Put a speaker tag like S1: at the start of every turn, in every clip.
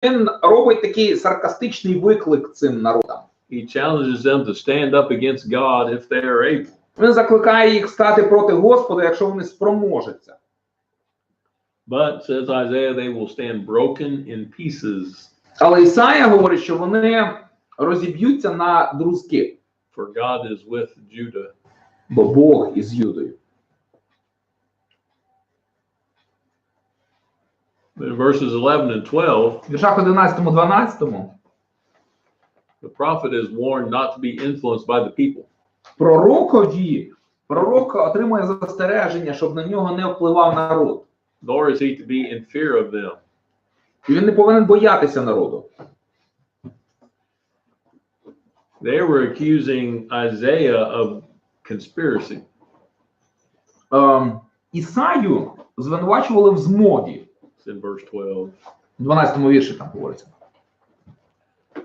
S1: він робить такий саркастичний виклик цим народам.
S2: He challenges them to stand up against God if they are able.
S1: Він закликає їх стати проти Господа, якщо вони спроможуться.
S2: But, says Isaiah, they will stand broken in pieces.
S1: Але Ісая говорить, що вони розіб'ються на друзки.
S2: For God is with Judah.
S1: Бо Бог із Юдою.
S2: In verses 11 and 12,
S1: В віршах 11-12
S2: the prophet is warned not to be influenced by the people.
S1: Пророк отримує застереження, щоб на нього не впливав народ.
S2: Nor is he to be in fear of them.
S1: І він не повинен боятися народу.
S2: They were accusing Isaiah of conspiracy.
S1: Ісаю звинувачували в змові.
S2: It's in verse 12.
S1: В 12-му вірші там говориться.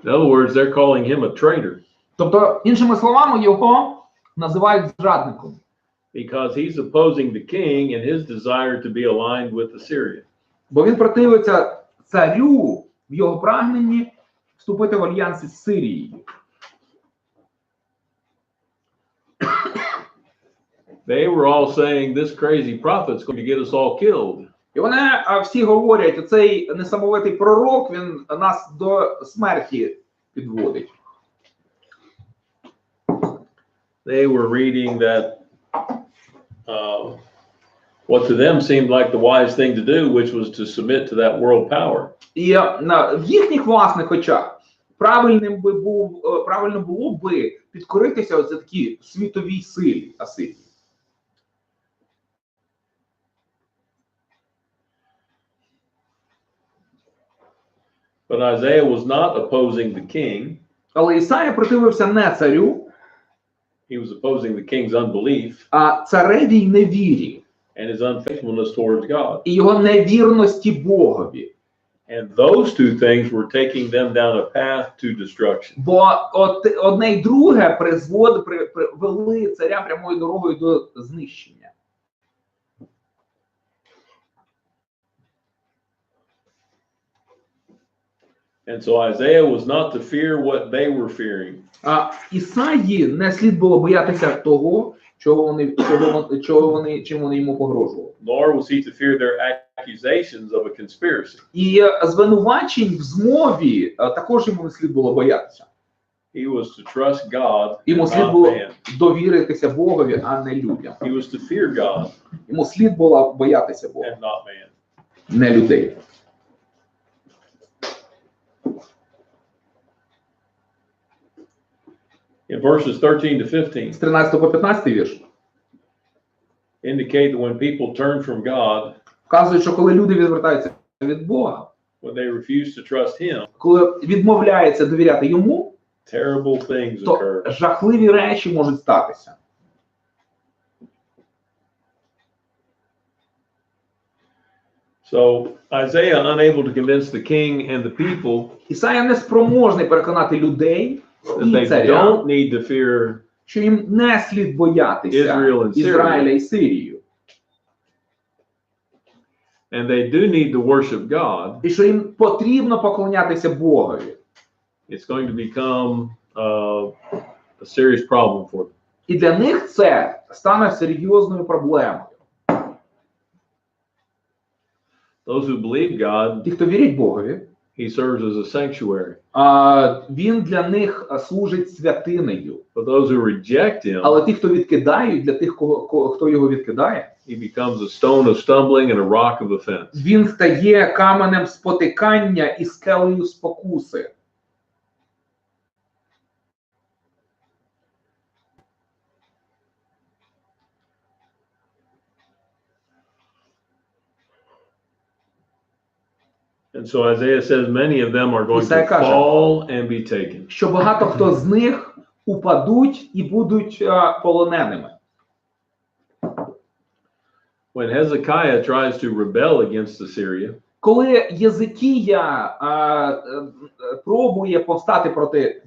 S2: In other words, they're calling him a traitor.
S1: Тобто, іншими словами, його називають зрадником.
S2: Because he's opposing the king and his desire to be aligned with Assyria.
S1: Бо він противиться царю в його прагненні вступити в альянс із Сирією.
S2: They were all saying this crazy prophet's going to get us all killed.
S1: І вони всі говорять, оцей несамовитий пророк, він нас до смерті підводить.
S2: They were reading that what to them seemed like the wise thing to do, which was to submit to that world power.
S1: І в їхніх власних очах правильно було би підкоритися оце такій світовій силі Асирії.
S2: But Isaiah was not opposing the king.
S1: Але Ісая противився не царю,
S2: he was opposing the king's unbelief,
S1: а царевій невірі
S2: and his unfaithfulness towards God.
S1: І його невірності Богові.
S2: And those two things were taking them down a path to destruction.
S1: Бо одне й друге вели царя прямою дорогою до знищення.
S2: And so Isaiah was not to fear what they were fearing.
S1: А Ісаї не слід було боятися того, чим вони йому погрожували.
S2: Nor was he to fear their accusations of a conspiracy.
S1: І звинувачень в змові також йому не слід було боятися.
S2: He was to trust God
S1: Йому
S2: and
S1: слід
S2: not
S1: було
S2: man.
S1: довіритися Богові, а не людям.
S2: He was to fear God
S1: Йому слід було боятися Бога,
S2: and not man.
S1: не людей.
S2: In verses 13 to 15,
S1: З 13 по 15 вірш
S2: indicate that when people turn from God,
S1: вказують, що коли люди відвертаються від Бога,
S2: when they refuse to trust Him,
S1: коли відмовляються довіряти йому,
S2: terrible things
S1: то
S2: occur.
S1: жахливі речі можуть статися.
S2: So Isaiah, unable to convince the king and the people
S1: Ісая не спроможний переконати людей
S2: that
S1: і
S2: they
S1: царя,
S2: don't need to fear
S1: що їм не слід боятися
S2: Israel and Syria.
S1: Ізраїля і Сирію.
S2: and they do need to worship God,
S1: І що їм потрібно поклонятися Богові.
S2: it's going to become a serious problem for them.
S1: І для них це стане серйозною проблемою.
S2: Those who believe God,
S1: Ті, хто вірять Богові,
S2: He serves as a sanctuary.
S1: він для них служить святинею.
S2: For those who reject Him,
S1: Але ті, хто відкидають, для тих, хто його відкидає,
S2: He becomes a stone of stumbling and a rock of offense.
S1: він стає каменем спотикання і скелею спокуси.
S2: And so Isaiah says many of them are going
S1: Ісая
S2: to
S1: каже,
S2: fall and be taken.
S1: що багато хто з них упадуть і будуть полоненими.
S2: When Hezekiah tries to rebel against Assyria,
S1: Коли Єзикія пробує повстати проти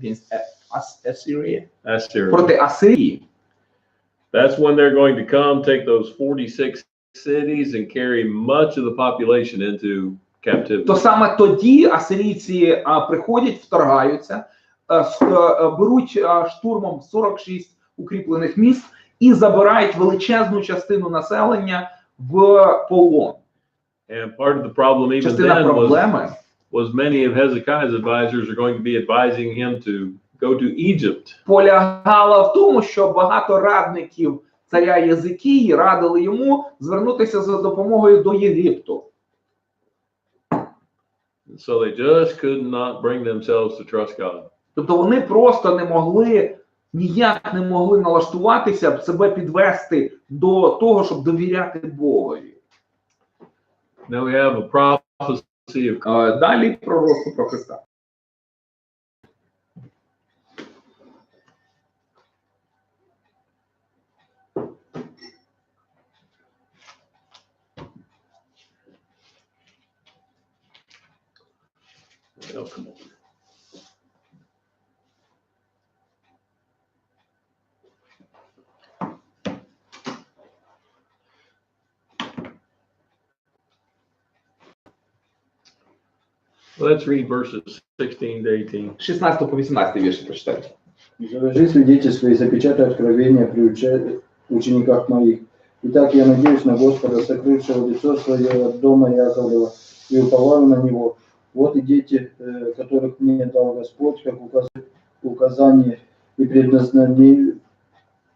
S2: Assyria,
S1: проти Асирії,
S2: that's when they're going to come, take those 46 cities and carry much of the population into captivity.
S1: то саме тоді асирійці приходять, вторгаються, беруть штурмом 46 укріплених міст і забирають величезну частину населення в полон.
S2: And part of the problem even
S1: Частина
S2: then
S1: проблеми
S2: was many of Hezekiah's advisors are going to be advising him to go to Egypt.
S1: полягала в тому, що багато радників царя Єзикії радили йому звернутися за допомогою до Єгипту.
S2: So they just could not bring themselves to trust God.
S1: Тобто вони просто ніяк не могли налаштуватися, себе підвести до того, щоб довіряти Богові.
S2: Now we have a prophecy of
S1: Далі пророцтво про Христа.
S2: Oh, come on. Let's read verses 16 to 18.
S1: 16 по 18 вірші прочитайте.
S3: Заложи свидетельство и запечатай откровения при учениках моих. Итак, я надеюсь на Господа, сокрывшего лицо свое от дома Яковлева, и уповаю на Него. Вот и дети, которых мне дал Господь, как указание и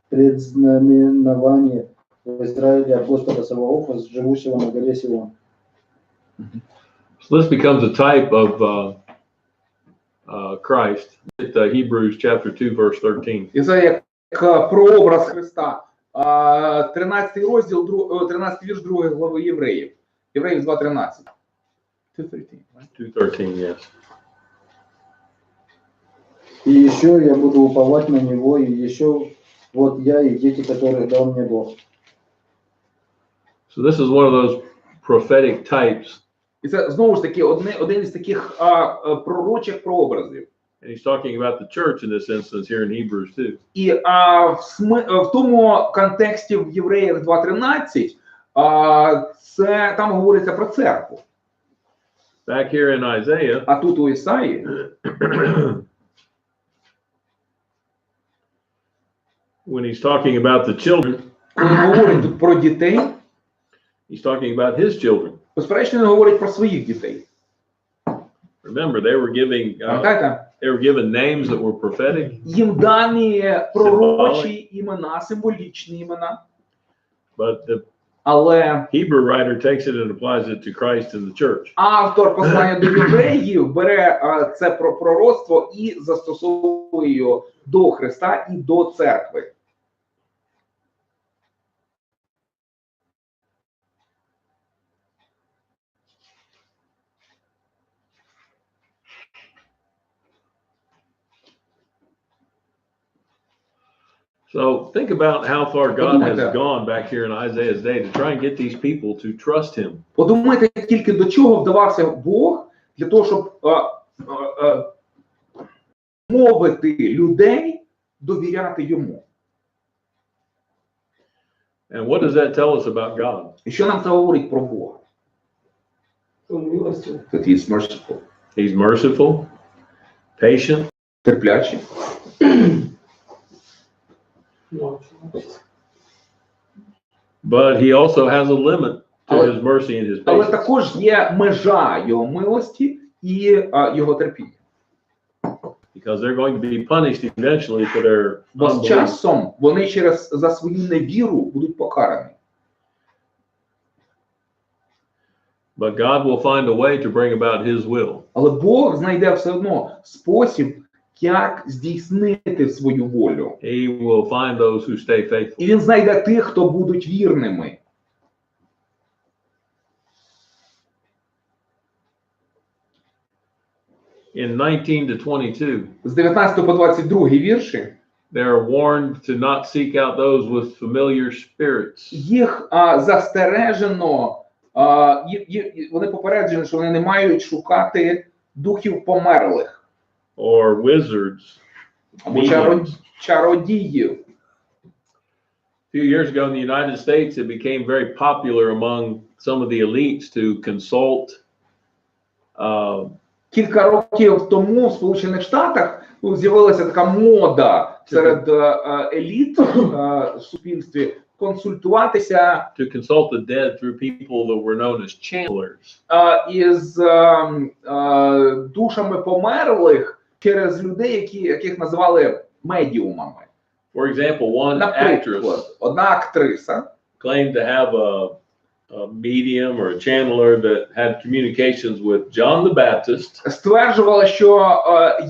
S3: предзнаменование в Израиле от Господа Саваофа, живущего на горе Сион.
S2: So this becomes a type of Christ. Hebrews chapter 2, verse 13.
S1: І це як прообраз Христа. 13 розділ, 13 вірш 2 глави Євреїв. Євреїв 2:13.
S2: 2:13, yes.
S3: И еще я буду уповать на Него, и еще вот я и дети, которых дал мне Бог.
S2: So this is one of those prophetic types.
S1: І це знову ж таки один із таких пророчих прообразів.
S2: And he's talking about the church in this instance here in Hebrews 2.
S1: І в тому контексті в Євреях 2:13 це там говориться про церкву.
S2: Back here in Isaiah,
S1: А тут у Ісаї
S2: when he's talking about the children,
S1: коли говорить про дітей,
S2: he's talking about his children.
S1: безперечно, він говорить про своїх дітей.
S2: Remember, they were given names that were prophetic.
S1: Їм дані пророчі імена, символічні імена.
S2: But the
S1: Але
S2: Hebrew writer takes it and applies it to Christ and the church.
S1: автор послання до євреїв бере це пророцтво і застосовує його до Христа і до церкви.
S2: So think about how far God has gone back here in Isaiah's day to try and get these people to trust him.
S1: Подумайте тільки до чого вдавався Бог для того, щоб мовити людей довіряти йому.
S2: And what does that tell us about God?
S1: І що нам це говорить про Бога? That he is merciful.
S2: He's merciful, patient,
S1: Терплячий.
S2: but he also has a limit to his mercy and his
S1: Але
S2: patience.
S1: також є межа його милості і його терпіння.
S2: Because they're going to be punished eventually for their
S1: Бо з
S2: unbelief.
S1: часом вони за свою невіру будуть покарані.
S2: But God will find a way to bring about his will.
S1: Але Бог знайде все одно спосіб, як здійснити свою волю.
S2: He will find those who stay faithful.
S1: І він знайде тих, хто будуть вірними.
S2: In 19 to 22,
S1: З 19 по 22 вірші
S2: they are warned to not seek out those with familiar spirits.
S1: їх застережено, вони попереджені, що вони не мають шукати духів померлих.
S2: Or wizards.
S1: Або чародіїв.
S2: A few years ago in the United States, it became very popular among some of the elites to consult
S1: Кілька років тому в Сполучених Штатах з'явилася така мода серед еліт в суспільстві консультуватися
S2: to consult the dead through people that were known as channelers.
S1: із душами померлих через людей, яких називали медіумами.
S2: For example, one
S1: Наприклад,
S2: actress
S1: одна актриса
S2: claimed to have a medium or a channeler that had communications with John the Baptist,
S1: стверджувала, що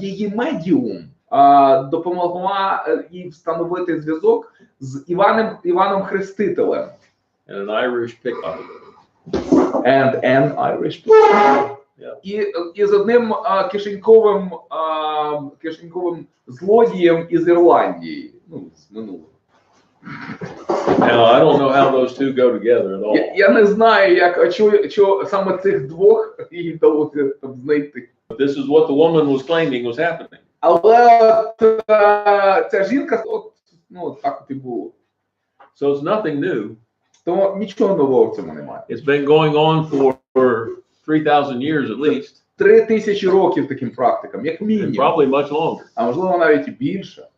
S1: її медіум допомогла їй встановити зв'язок з Іваном Хрестителем.
S2: and an Irish pickpocket.
S1: And an Irish pickpocket.
S2: Yeah.
S1: І з одним кишеньковим злодієм із Ірландії, ну, з минулого.
S2: Now, I don't know how those two go together at all.
S1: Я не знаю, що саме цих двох їй вдалося там знайти.
S2: But this is what the woman was claiming was happening.
S1: Але ця жінка, так от і було.
S2: So it's nothing new.
S1: Тому нічого нового в цьому немає.
S2: It's been going on for 3,000 years at least,
S1: 3000 років таким практикам, як
S2: and
S1: мінімум.
S2: probably much longer.
S1: А можливо навіть і більше.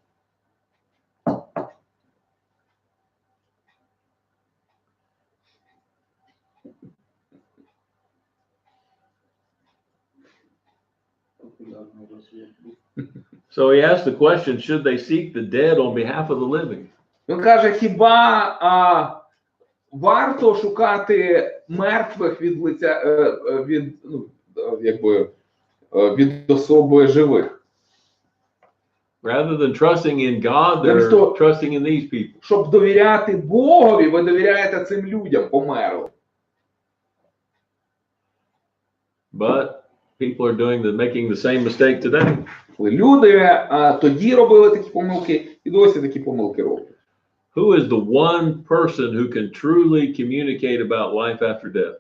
S2: So he asked the question, should they seek the dead on behalf of the living?
S1: Він каже, хіба варто шукати мертвих від лиця, від особи живих?
S2: Rather than trusting in God, they're
S1: Замість
S2: trusting in these people.
S1: Щоб довіряти Богові, ви довіряєте цим людям померлим.
S2: But people are making the same mistake today.
S1: Люди тоді робили такі помилки і досі такі помилки роблять.
S2: Who is the one person who can truly communicate about life after death?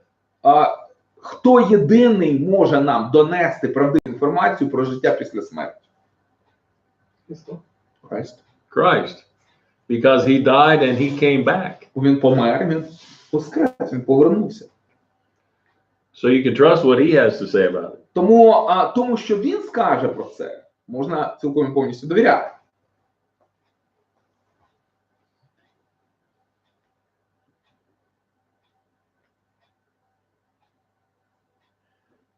S1: Хто єдиний може нам донести правдиву інформацію про життя після смерті?
S2: Christ. Because he died and he came back.
S1: Він помер, він воскрес, він повернувся.
S2: So you can trust what he has to say about it.
S1: Тому що він скаже про це, можна цілком повністю довіряти.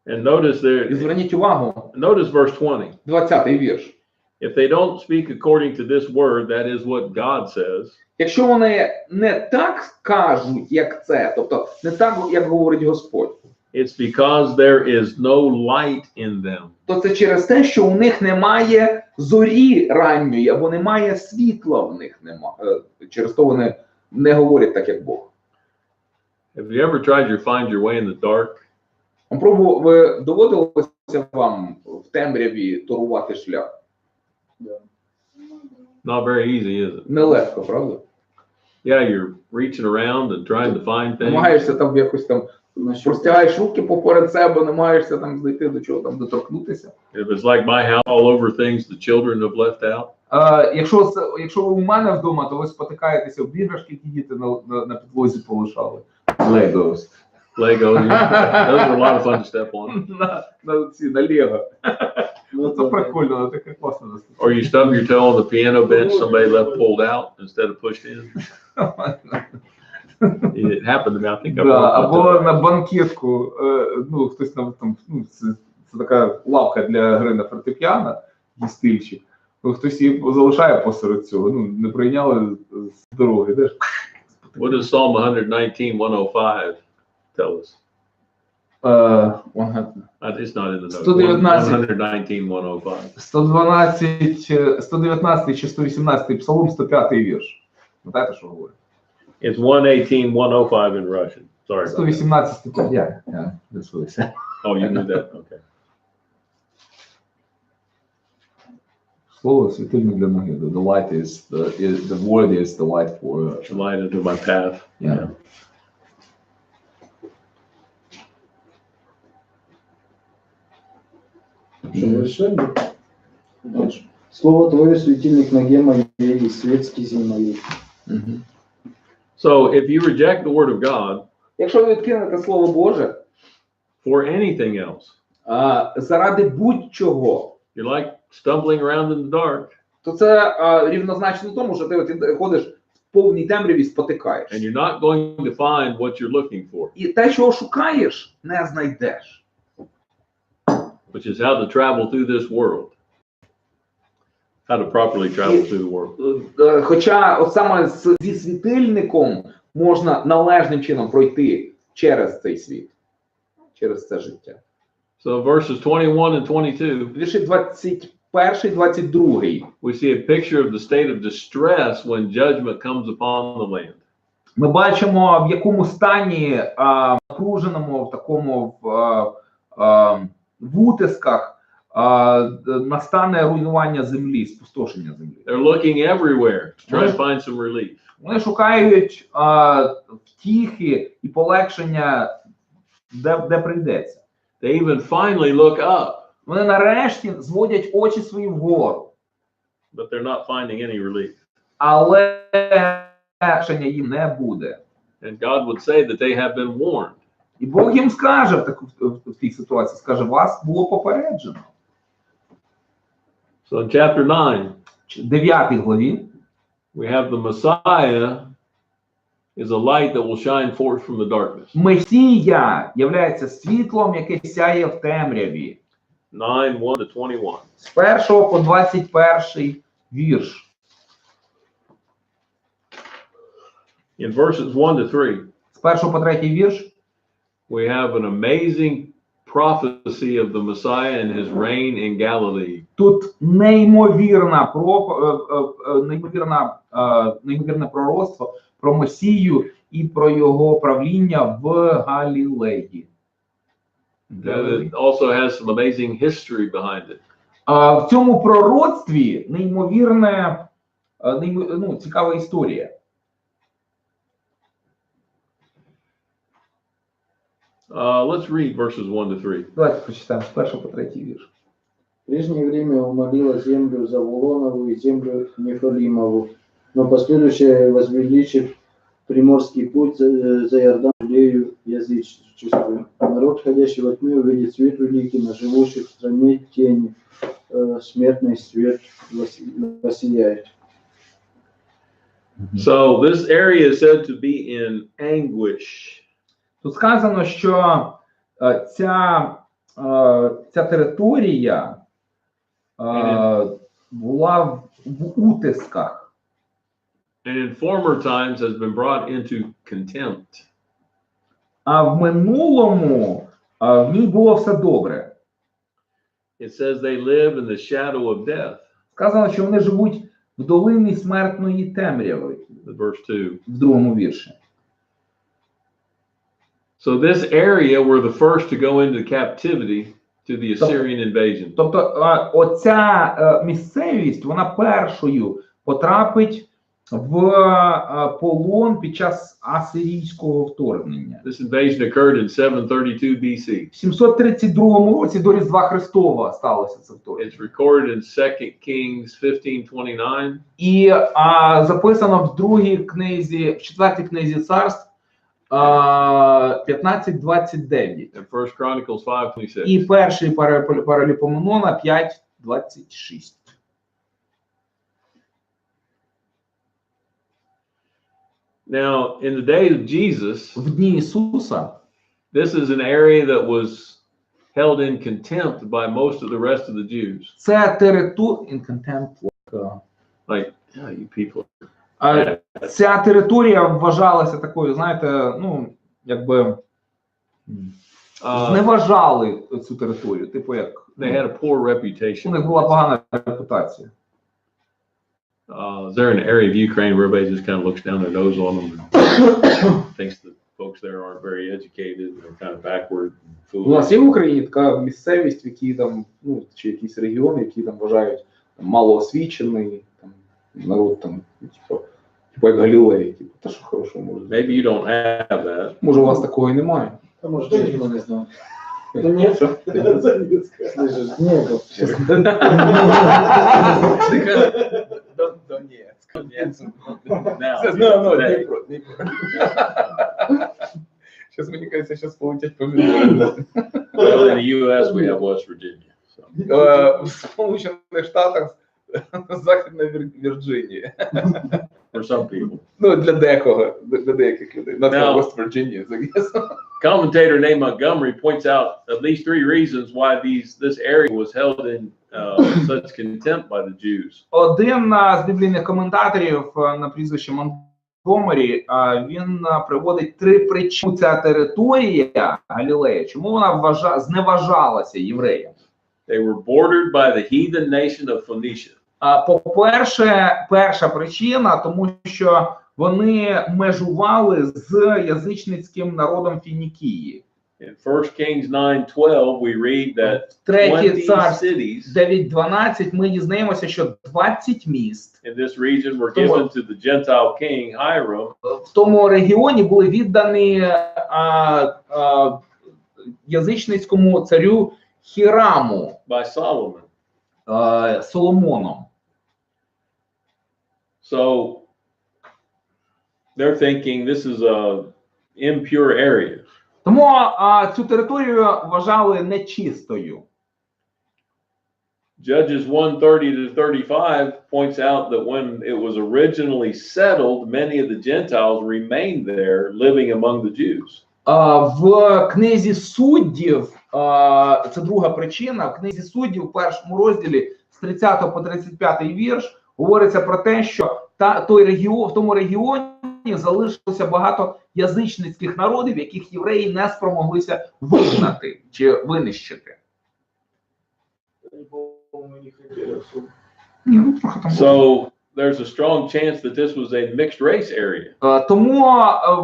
S2: And notice there,
S1: І зверніть увагу,
S2: notice verse 20.
S1: 20-й вірш.
S2: If they don't speak according to this word, that is what God says.
S1: Якщо вони не так кажуть, як це, тобто не так, як говорить Господь,
S2: It's because there is no light in them.
S1: то це через те, що у них немає зорі ранньої, або немає світла в них. Через то вони не говорять так, як Бог.
S2: Have you ever tried to find your way in the dark?
S1: Ви доводилося вам в темряві торувати шлях?
S2: Not very easy, is it?
S1: Нелегко, правда?
S2: Yeah, you're reaching around and trying to find things.
S1: Намагаєшся там якось там, простягаєш руки поперед себе, намагаєшся там знайти до чого там доторкнутися.
S2: If it's like my house, all over things the children have left out.
S1: Якщо ви у мене вдома, то ви спотикаєтеся об іграшки, які діти на підлозі полишали. Legos.
S2: Legos. Those are a lot of fun to step on.
S1: На Лего. Це прикольно, таке класно.
S2: Or you stub your toe on the piano bench somebody left pulled out instead of pushed in. It happened to me, I think.
S1: Або на банкетку, хтось там, це така лавка для гри на фортепіано, і стильчик. Хтось її залишає посеред цього, не прийняли з дороги.
S2: What does Psalm 119:105 tell us? It's not in the notes. 119:105.
S1: 119 чи 118 Псалом, 105 вірш. Знаєте, що говорить?
S2: It's 118:105 in Russian. Sorry.
S1: 118 105. Yeah, that's what it said.
S2: Oh, you knew that? Okay.
S1: Слово світильник для ноги. The light is the word is the light for
S2: The light into my path.
S1: Yeah.
S3: Слово Твое светильник ноге моей и свет стези моей.
S2: So if you reject the word of God
S1: Якщо ви відкинете Слово Боже
S2: for anything else,
S1: заради будь-чого,
S2: You're like stumbling around in the dark,
S1: то це рівнозначно тому, що ти ходиш в повній темряві, спотикаєш.
S2: and you're not going to find what you're looking for,
S1: І те, що шукаєш, не знайдеш.
S2: which is how to travel through this world. How to properly travel through the world.
S1: Хоча от саме зі світильником можна належним чином пройти через цей світ, через це життя.
S2: So verses 21 and 22,
S1: Вірші 21, 22.
S2: we see a picture of the state of distress when judgment comes upon the land.
S1: Ми бачимо, в якому стані напруженому, в такому в утисках настане руйнування землі, спустошення землі.
S2: They're looking everywhere to try to find some relief.
S1: Вони шукають втіхи і полегшення, де прийдеться.
S2: They even finally look up,
S1: Вони нарешті зводять очі свої вгору,
S2: but they're not finding any relief.
S1: але полегшення їм не буде.
S2: And God would say that they have been warned.
S1: І Бог їм скаже в тій ситуації, скаже, вас було попереджено.
S2: So in chapter 9,
S1: В 9 главі
S2: we have the Messiah is a light that will shine forth from the darkness.
S1: Месія являється світлом, яке сяє в темряві.
S2: 9, 1 to 21.
S1: З 1 по 21 вірш.
S2: In verses 1 to 3,
S1: З 1 по 3 вірш
S2: we have an amazing prophecy of the Messiah and his reign in Galilee.
S1: тут неймовірне пророцтво про Месію і про його правління в Галілеї.
S2: It also has some amazing history behind it.
S1: В цьому пророцтві цікава історія.
S2: Let's read verses 1 to 3.
S1: Давайте прочитаємо з 1 по 3 вірш.
S3: В прежнее время умолила землю Завулонову и землю Нефалимову, но последующее возвеличив приморский путь за Иордан Иудею языческую. Народ, ходящий во тьме, увидит свет великий, на живущих в стране тени, смертный свет воссияет.
S2: So this area is said to be in anguish.
S1: Тут сказано, що ця територія була в утисках.
S2: And in former times has been brought into contempt.
S1: А в минулому в ній було все добре.
S2: It says they live in the shadow of death.
S1: Сказано, що вони живуть в долині смертної темряви.
S2: Verse 2.
S1: В другому вірші.
S2: So this area were the first to go into captivity to the Assyrian invasion.
S1: Тобто оця місцевість, вона першою потрапить в полон під час асирійського вторгнення.
S2: This invasion occurred in 732 BC.
S1: В 732 році до Різдва Христова сталося це вторгнення.
S2: It's recorded in 2 Kings 15:29.
S1: І записано в другій книзі, в четвертій книзі царств 15:29.
S2: And 1 Chronicles 5:26.
S1: І перший Параліпоменона 5:26.
S2: Now, in the days of Jesus,
S1: В дні Ісуса
S2: this is an area that was held in contempt by most of the rest of the Jews.
S1: це територія
S2: Like, yeah, you people.
S1: ця територія вважалася такою, знаєте, ну, якби зневажали цю територію, типу як
S2: They had a poor
S1: у
S2: reputation.
S1: них була погана репутація.
S2: Is there an area of Ukraine where everybody just kind of looks down their nose on them and thinks that folks there aren't very educated and they're kind of backward and
S1: У нас
S2: foolish?
S1: є в Україні така місцевість, в якій там, ну, чи якісь регіони, які там вважають малоосвічений, там, народ там, типу як Галілеї, типу, та що хорошого може.
S2: Maybe you don't have that.
S1: Може, у вас такого і немає?
S3: А может, я никто не знал.
S1: Да нет.
S3: Слышишь, нету.
S1: Щас мені кажеться, щас полетять помідори.
S2: Well, in the U.S. we have West Virginia. So.
S1: В Сполучених Штатах Західна Вірджинія.
S2: For some people.
S1: Ну, для декого, для деяких людей. Not
S2: Now,
S1: for West Virginia, I guess.
S2: Commentator named Montgomery points out at least 3 reasons why this area was held in such contempt by the Jews.
S1: Один з біблійних коментаторів на прізвище Монтгомері, він приводить 3 причини. Ця територія Галілея, чому вона зневажалася євреям?
S2: They were bordered by the heathen nation of Phoenicia.
S1: По-перше, перша причина, тому що вони межували з язичницьким народом Фінікії.
S2: In 1 Kings 9:12 we read that
S1: 3 Царств
S2: 20 cities
S1: 9:12 ми дізнаємося, що 20 міст
S2: in this region were given to the Gentile king Hiram
S1: в тому регіоні були віддані язичницькому царю Хіраму
S2: by Solomon.
S1: Соломоном.
S2: So they're thinking this is a impure area.
S1: Тому цю територію вважали нечистою.
S2: Judges 1:30-35 points out that when it was originally settled, many of the Gentiles remained there, living among the Jews.
S1: В книзі суддів, це друга причина, в книзі суддів в першому розділі з 30 по 35 вірш говориться про те, що в тому регіоні залишилося багато язичницьких народів, яких євреї не спромоглися вигнати чи винищити.
S2: So there's a strong chance that this was a mixed race area.
S1: Тому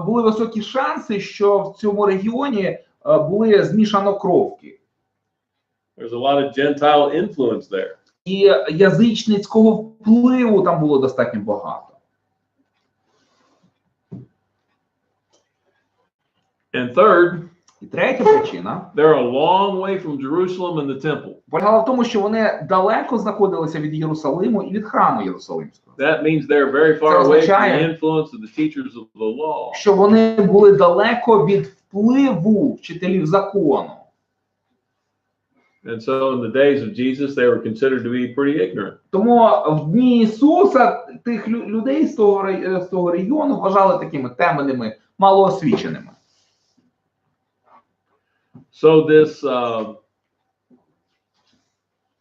S1: були високі шанси, що в цьому регіоні були змішанокровки.
S2: There's a lot of Gentile influence there.
S1: І язичницького впливу там було достатньо багато.
S2: And third,
S1: І третя причина
S2: they're a long way from Jerusalem and the temple.
S1: полягала в тому, що вони далеко знаходилися від Єрусалиму і від храму Єрусалимського.
S2: That means they're very far away from the influence of the teachers of the law.
S1: Що вони були далеко від впливу вчителів закону.
S2: And so in the days of Jesus, they were considered to be pretty ignorant.
S1: Тому в дні Ісуса тих людей з того регіону вважали такими темними, малоосвіченими.
S2: So this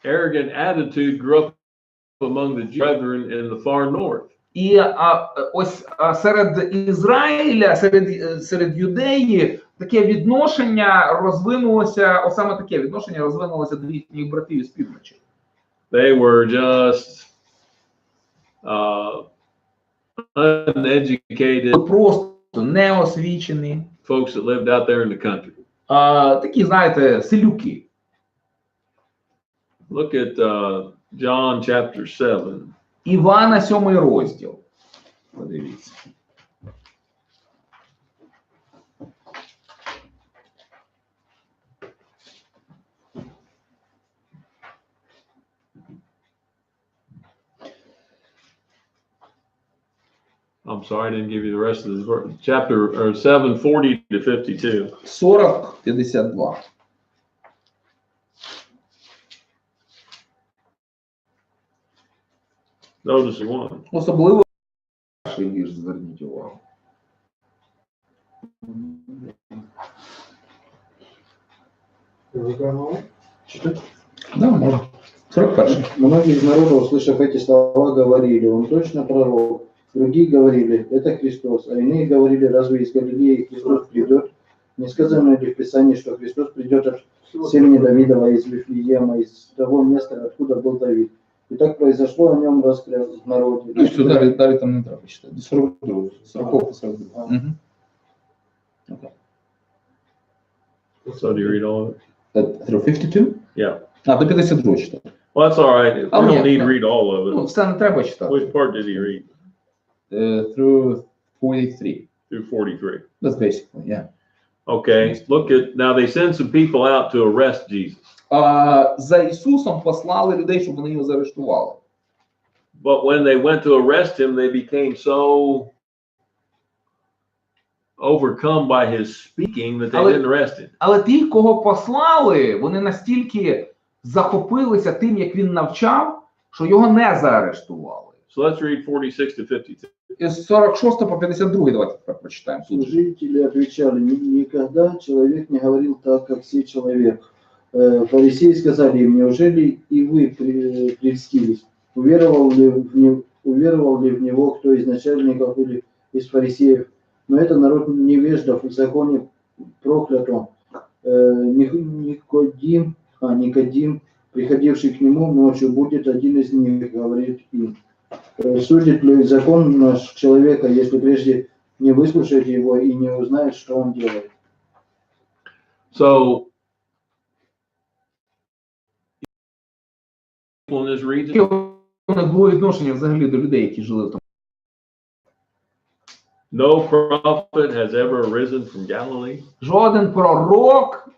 S2: arrogant attitude grew up among the brethren in the far north.
S1: І ось серед Ізраїля, серед юдеї, таке відношення розвинулося, саме таке відношення розвинулося до їхніх братів з півночі.
S2: They were just uneducated.
S1: Просто неосвічені.
S2: Folks that lived out there in the country.
S1: Такі, знаєте, селюки.
S2: Look at John chapter 7.
S1: Івана 7 розділ. Подивіться.
S2: I'm sorry, I didn't give you the rest of this verse. Chapter 7, 40-52.
S1: 40-52.
S2: Notice one.
S1: Особливо перший вірш, зверніть увагу. Да, можно. 41.
S3: Многие из народа, услышав эти слова, говорили: он точно пророк. Другие говорили: это Христос. А иные говорили: разве из Галилеи Христос придет? Не сказано ли в Писании, что Христос придет от семени Давидова из Вифлеема, из того места, откуда был Давид? И так произошло, о нем раскрыл в народе.
S1: Ну что, далі там не треба читати. До 42. 40-42. Okay.
S2: So do you read all of it?
S1: Through 52?
S2: Yeah.
S1: До 52 читати.
S2: Well, that's all right. We don't need to read all of
S1: Ну,
S2: it.
S1: все не треба читати.
S2: Which part did he read?
S1: Through 43.
S2: Through 43.
S1: That's basically, yeah.
S2: Okay, look at, now they send some people out to arrest Jesus.
S1: За Ісусом послали людей, щоб вони його заарештували.
S2: But when they went to arrest him, they became so overcome by his speaking that they
S1: Але-
S2: didn't arrest him.
S1: Але ті, кого послали, вони настільки захопилися тим, як він навчав, що його не заарештували.
S2: So let's read 46 to 52.
S1: З 46 по 52 давайте тепер прочитаємо.
S3: Служители отвечали: никогда человек не говорил так, как сей человек. Фарисеи сказали им: неужели и вы прельстились? Уверовал ли в него кто из начальников или из фарисеев? Но это народ невеждов, в законе проклято. Никодим, приходивший к нему ночью, будет один из них, говорит им: судит ли закон наш человека, если прежде не выслушает его и не узнает, что он делает?
S2: So, people in this region,
S1: Яке у них було відношення взагалі до людей, які жили в тому?
S2: no prophet has ever arisen from Galilee.
S1: Жоден пророк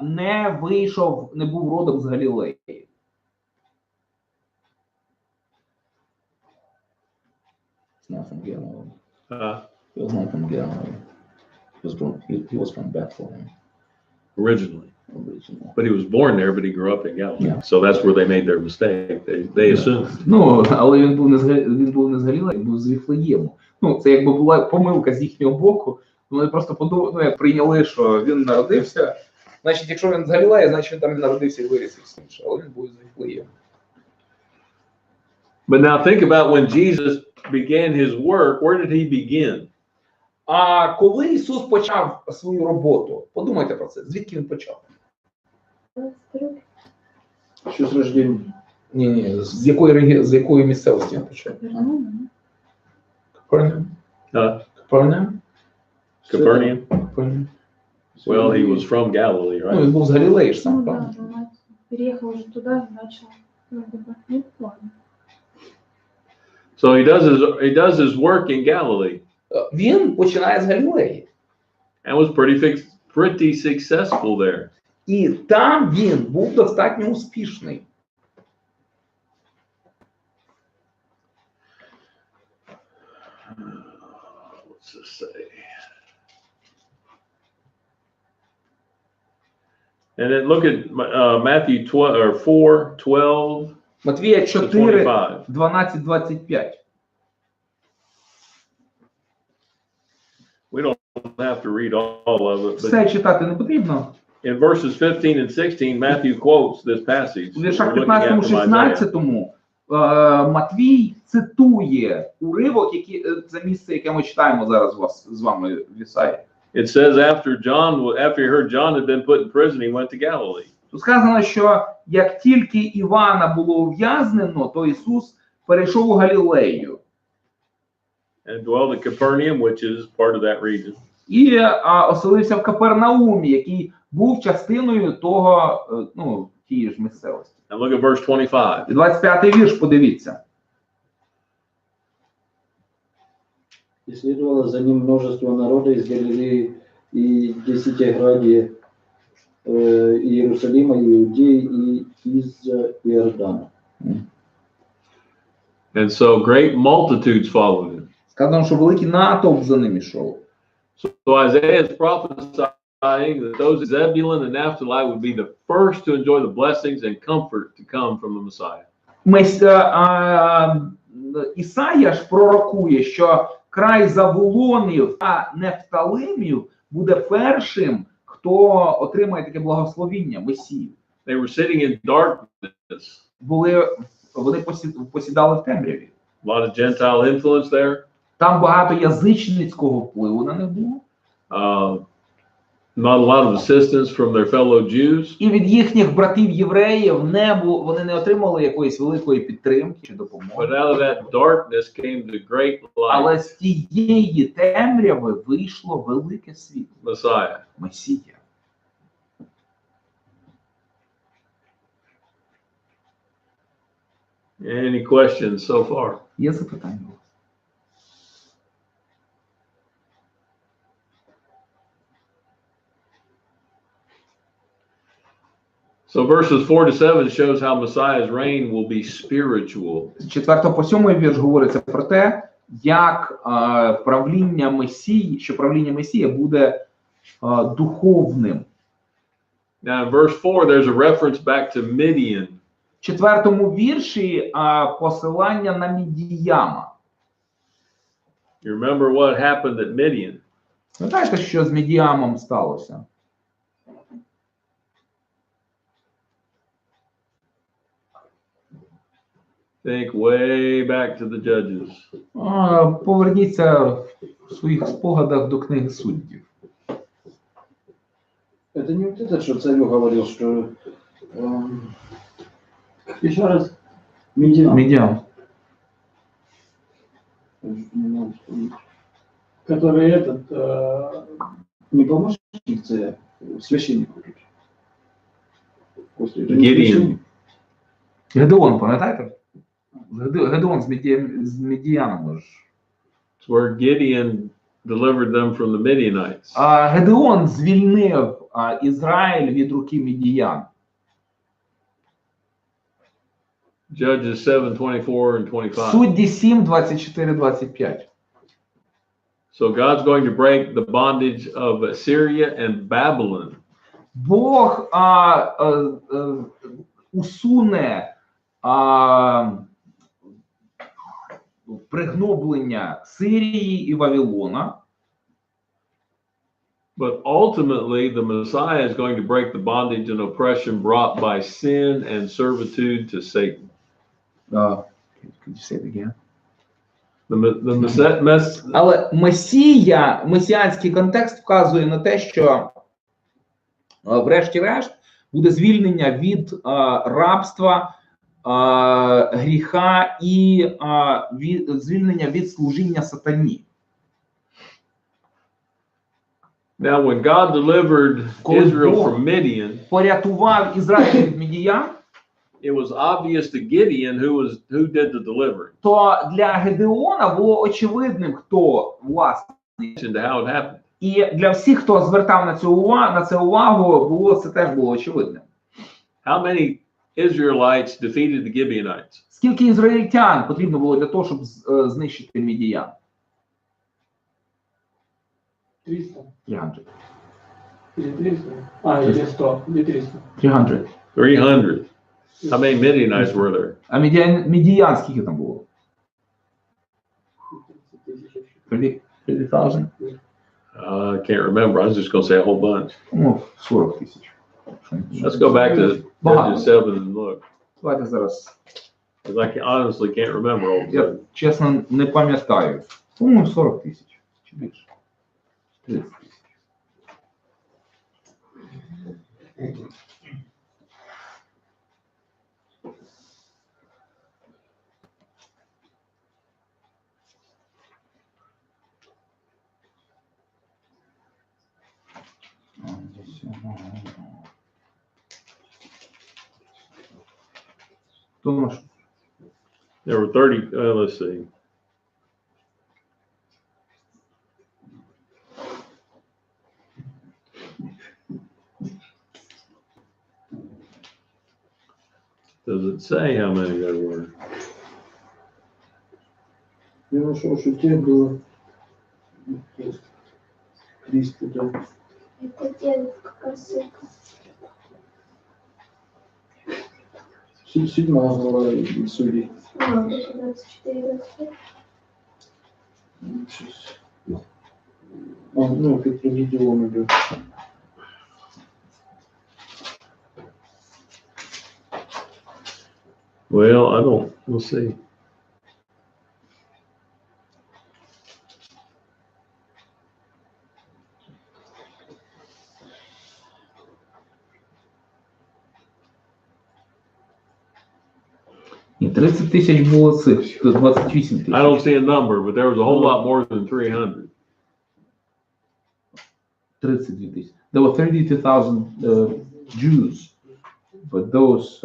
S1: не вийшов, не був родом з Галілеї. It's not from Galilee. He was not from Galilee. He was from Bethlehem
S2: Originally.
S1: originally.
S2: But he was born there, but he grew up in Galilee.
S1: Yeah.
S2: So that's where they made their mistake. They assumed.
S1: Ну, але він був не з Галілеї, він був з Віфлеєму. Ну, це якби була помилка з їхнього боку. Вони просто подумали, як прийняли, що він народився. Значить, якщо він з Галілеї, значить він там і народився і виріс і все інше. Але він був з Віфлеєму.
S2: But now think about when Jesus began his work, where did he begin?
S1: А коли Ісус почав свою роботу, подумайте про це. Звідки він почав?
S3: Еще с рождения.
S1: Ні, з якої місцевості він почав? Капернаум? Капернаум?
S2: Capernaum?
S1: Капернаум.
S2: Well, he was from Galilee,
S1: Ну,
S2: right?
S1: він був з Галілеї ж сам,
S4: Ну
S1: правильно?
S4: да, мать переехал уже туда и начал. Вроде бы, ну, ладно.
S2: So he does his work in Galilee
S1: Він починає з Галілеї.
S2: and was pretty successful there.
S1: І там він був достатньо успішний.
S2: What's this say? And then look at Matthew 12 or 4:12
S1: Матвія
S2: to
S1: 4,
S2: 25.
S1: 12-25.
S2: We don't have to read all of it, but
S1: Все читати не потрібно.
S2: in verses 15 and 16, Matthew quotes this passage.
S1: У віршах
S2: we're looking at from Isaiah.
S1: 15-16 Матвій цитує уривок, це місце, яке ми читаємо зараз з вами в Ісаї.
S2: It says after he heard John had been put in prison, he went to Galilee.
S1: Тут сказано, що як тільки Івана було ув'язнено, то Ісус перейшов у Галілею.
S2: And dwelled at Capernaum, which is part of that region.
S1: І оселився в Капернаумі, який був частиною того, тієї ж місцевості.
S2: And look at verse 25.
S1: І 25-й вірш, подивіться.
S3: И следовало за ним множество народа из Галилеи и Десятиградия, Иерусалима, Иудеи и из Иордана.
S2: And so great multitudes followed him.
S1: Сказано, що великий натовп за ним ішов.
S2: So Isaiah is prophesying that those in Zebulun and Naphtali would be the first to enjoy the blessings and comfort to come from the Messiah.
S1: Ісая ж пророкує, що край Завулонів та Нефталимів буде першим, хто отримає таке благословіння, Месію.
S2: They were sitting in darkness.
S1: Вони посідали в темряві.
S2: A lot of Gentile influence there.
S1: Там багато язичницького впливу на них було.
S2: Not a lot of assistance from their fellow Jews.
S1: І від їхніх братів-євреїв вони не отримали якоїсь великої підтримки чи
S2: But
S1: допомоги.
S2: out of that darkness came the great
S1: Але
S2: light,
S1: з тієї темряви вийшло велике світло.
S2: Messiah.
S1: Месія.
S2: Any questions so far?
S1: Є запитання?
S2: So verses 4 to 7 shows how Messiah's reign will be spiritual.
S1: З 4 по 7 вірш говориться про те, як правління Месії, що правління Месія буде духовним.
S2: Now in verse 4, there's a reference back to Midian.
S1: В 4 вірші посилання на Мідіяна.
S2: You remember what happened at Midian?
S1: Знаєте, що з Мідіамом сталося?
S2: Think way back to the Judges.
S1: Поверніться в своїх спогадах до книги суддів.
S3: Это не вот этот, что царю говорил, что... еще раз. Медиан.
S1: Мідіан.
S3: Не могу вспомнить. Который этот... не помощник царя, священник.
S2: Gideon.
S1: Гедеон, пам'ятаєте? Гедеон з Мідіаном.
S2: It's where Gideon delivered them from the Midianites.
S1: Гедеон звільнив Ізраїль від руки Мідіян.
S2: Judges 7:24 and 25.
S1: Судді 7, 24, 25.
S2: So God's going to break the bondage of Assyria and Babylon.
S1: Бог усуне пригноблення Сирії і Вавилона.
S2: But ultimately, the Messiah is going to break the bondage and oppression brought by sin and servitude to Satan.
S1: Could you say it again?
S2: Але
S1: месіанський контекст вказує на те, що врешті-решт буде звільнення від рабства, гріха і звільнення від служіння сатані.
S2: Now, when God delivered Israel from Midian,
S1: порятував Ізраїль від Мідіян,
S2: it was obvious to Gideon who did the delivering.
S1: То для Гедеона було очевидним, хто власне.
S2: And how it happened.
S1: І для всіх, хто звертав на це увагу, це теж було очевидним.
S2: How many Israelites defeated the Gibeonites?
S1: Скільки ізраїльтян потрібно було для того, щоб знищити Мідіян?
S3: 300.
S1: 300.
S3: Или 300? Или 100, или 300.
S1: 300.
S2: 300. How many Midianites were there?
S1: А Мідіян скільки там було? 30,000?
S2: I can't remember. I was just going to say a whole bunch.
S1: 40 тисяч.
S2: Let's go back to Judges 7 and look.
S1: Давайте зараз.
S2: Because I honestly can't remember all of
S1: Я
S2: them.
S1: чесно не пам'ятаю. 40 тисяч. Чи більше? 30 тисяч.
S2: There were 30, let's see. Does it say how many there were?
S3: Я нашел, что те было 300, да.
S4: Это дедушка косыка.
S3: 7 глава судей.
S4: 24.
S3: Ну, как Гедеон идет.
S2: Well, we'll see.
S1: Ні, 30 тисяч було цих, 28 тисяч.
S2: I don't see a number, but there was a whole lot more than 300.
S1: 32 тисяч. There were 32,000 Jews, but those...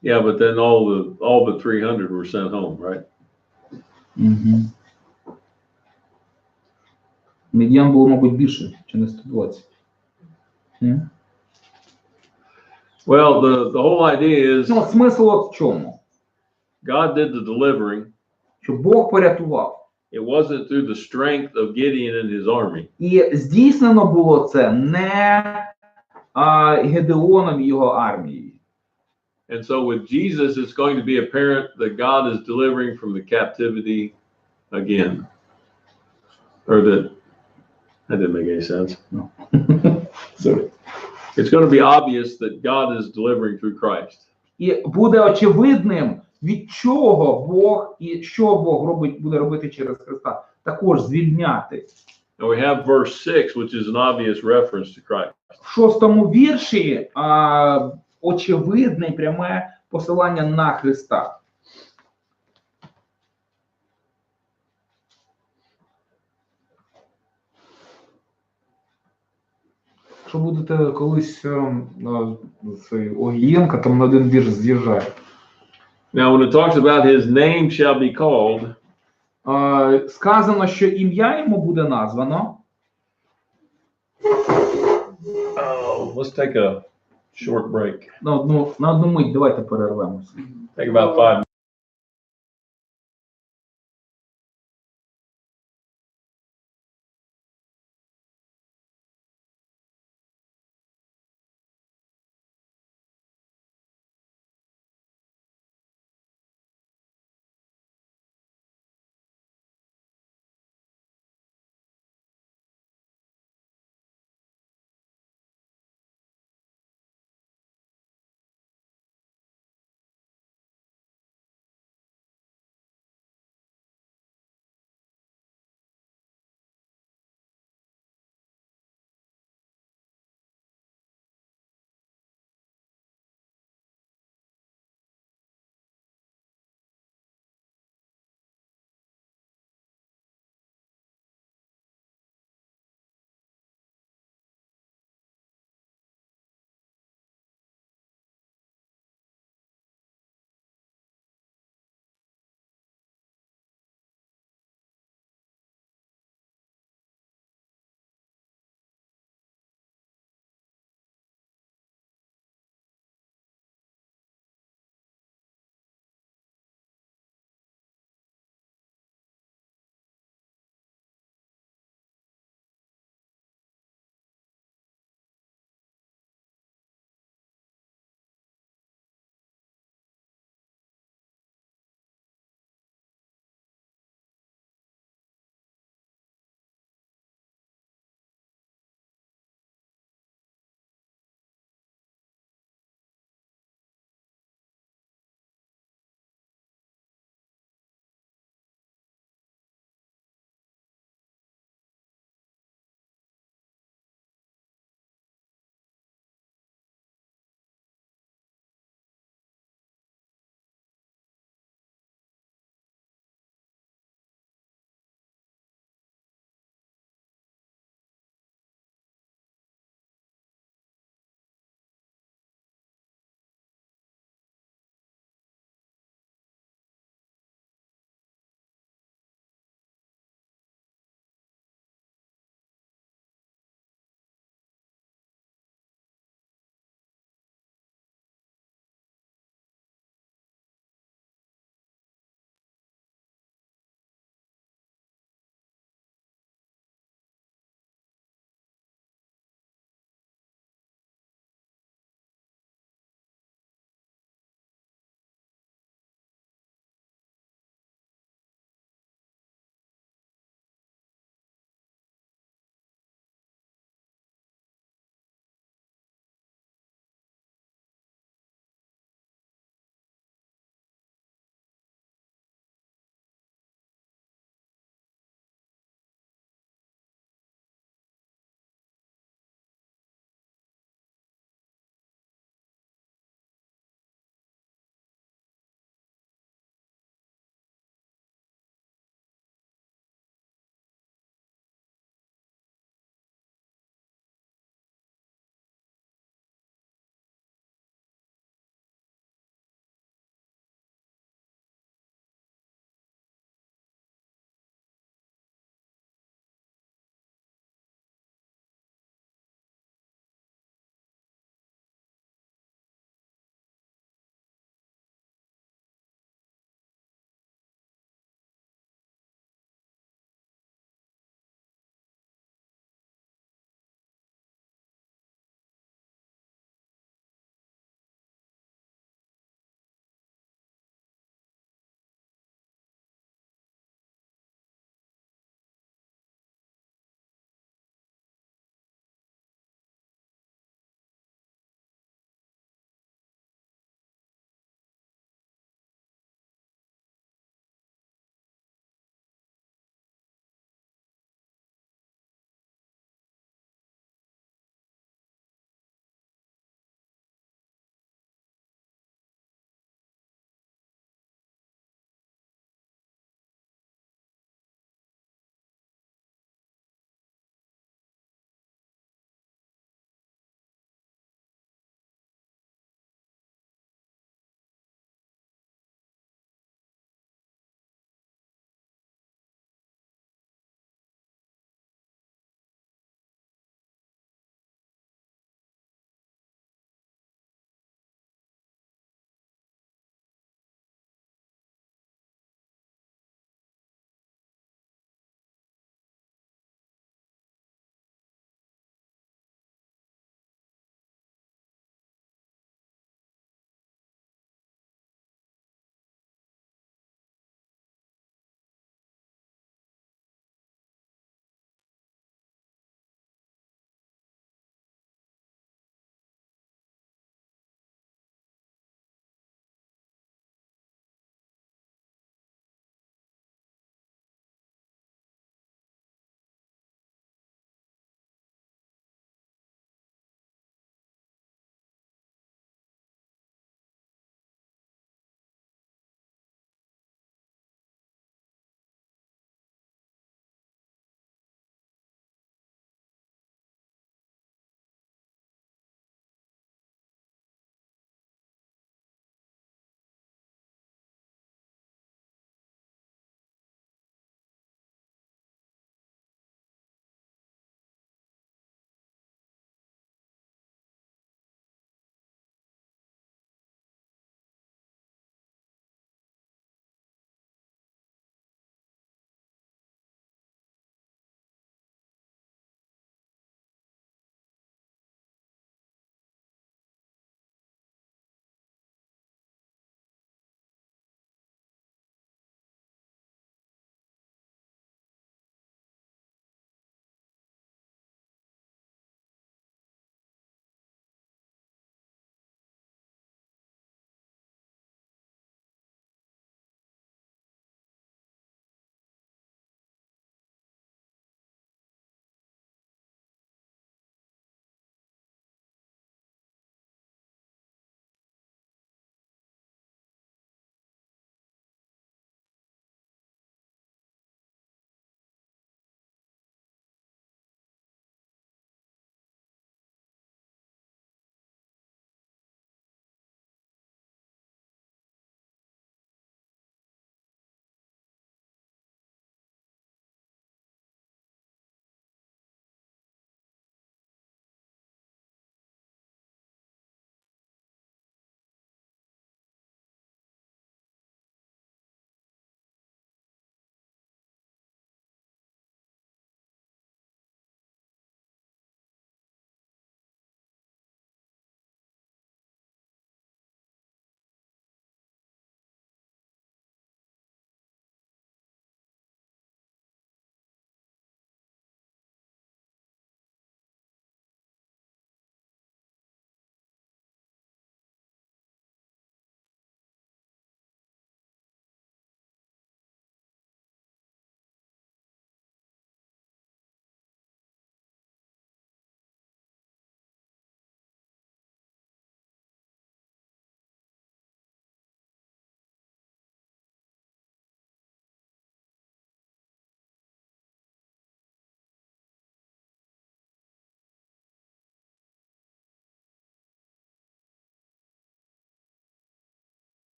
S2: Yeah, but then all but 300 were sent home, right?
S1: Медіан було, мабуть, більше, чи не 120.
S2: Well, the whole idea is
S1: Ну, смисл от в чому?
S2: God did the delivering,
S1: Що Бог порятував.
S2: It wasn't through the strength of Gideon and his army.
S1: І здійснено було це не Гедеоном і його армією.
S2: And so with Jesus, it's going to be apparent that God is delivering from the captivity again. Or that didn't make any sense.
S1: No. Sorry.
S2: It's going to be obvious that God is delivering through Christ.
S1: І буде очевидним, від чого Бог і що Бог буде робити через Христа. Також звільняти.
S2: And we have verse 6, which is an obvious reference to Christ.
S1: В 6 вірші очевидне пряме посилання на Христа. Якщо будете колись Огієнка, там на один вірш з'їжджає.
S2: Now, when it talks about his name shall be called,
S1: Сказано, що ім'я йому буде названо.
S2: let's take a short break.
S1: На одну мить давайте перервемося.
S2: Take about 5 minutes.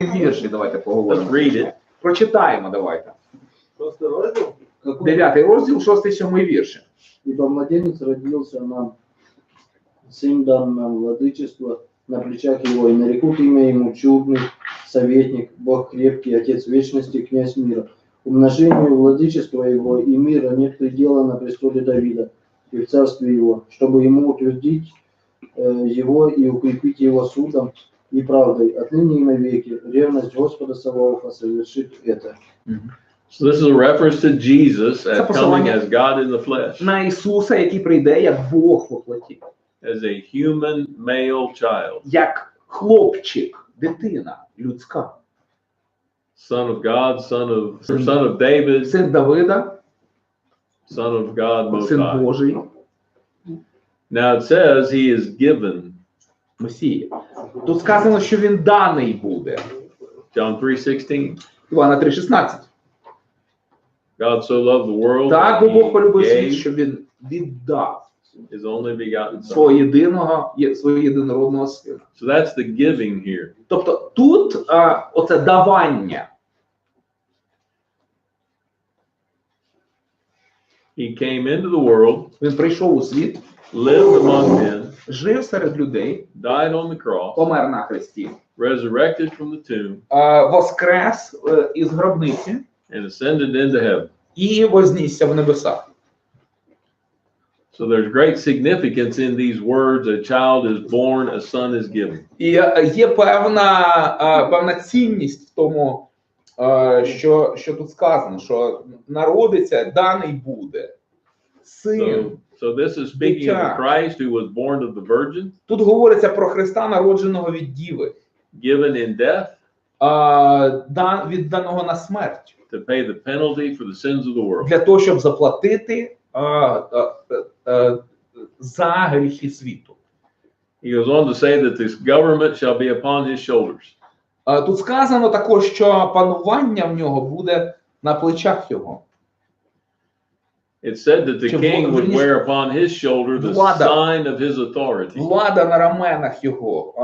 S1: вірші давайте
S2: Let's
S1: поговоримо.
S2: read it.
S1: Прочитаємо давайте.
S3: Какой?
S1: 9 розділ, 6-7 вірші.
S3: Ибо младенец родился нам, сын дан нам владычество на плечах его, и нарекут имя ему чудный, советник, Бог крепкий, Отец вечности, князь мира. Умножению владычества его и мира нет предела на престоле Давида и в царстве его, чтобы ему утвердить его и укрепить его судом и правдой, отныне и навеки. Ревность Господа Саваофа совершит это.
S2: So this is a reference to Jesus
S1: Це
S2: as coming
S1: посилання
S2: as God in the flesh,
S1: на Ісуса, який прийде як Бог во плоті,
S2: as a human male child,
S1: як хлопчик, дитина людська,
S2: son of God, son of David,
S1: син Давида,
S2: son of God Most
S1: син
S2: High.
S1: Божий,
S2: Now it says he is given,
S1: Месія. Тут сказано, що він даний буде.
S2: John 3:16.
S1: Івана 3,16.
S2: God so loved the world
S1: Так,
S2: that
S1: бо Бог полюбив
S2: he
S1: світ,
S2: gave
S1: що він віддав
S2: his only begotten son.
S1: свого єдинородного сина.
S2: So that's the giving here.
S1: Тобто тут оце давання.
S2: He came into the world,
S1: Він прийшов у світ,
S2: lived among men,
S1: жив серед людей,
S2: died on the cross,
S1: помер на хресті,
S2: resurrected from the tomb,
S1: воскрес із гробниці
S2: and ascended into heaven.
S1: і вознісся в небесах.
S2: So there's great significance in these words: a child is born, a son is given.
S1: І є певна цінність в тому, що тут сказано, що народиться, даний буде син.
S2: So this is speaking of the Christ who was born of the Virgin,
S1: Тут говориться про Христа, народженого від Діви,
S2: given in death
S1: відданого на смерть,
S2: to pay the penalty for the sins of the world.
S1: для того, щоб заплатити за гріхи світу.
S2: He goes on to say that this government shall be upon his shoulders.
S1: Тут сказано також, що панування в нього буде на плечах його.
S2: It said that the king would wear upon his shoulder the sign of his authority.
S1: Влада на раменах його.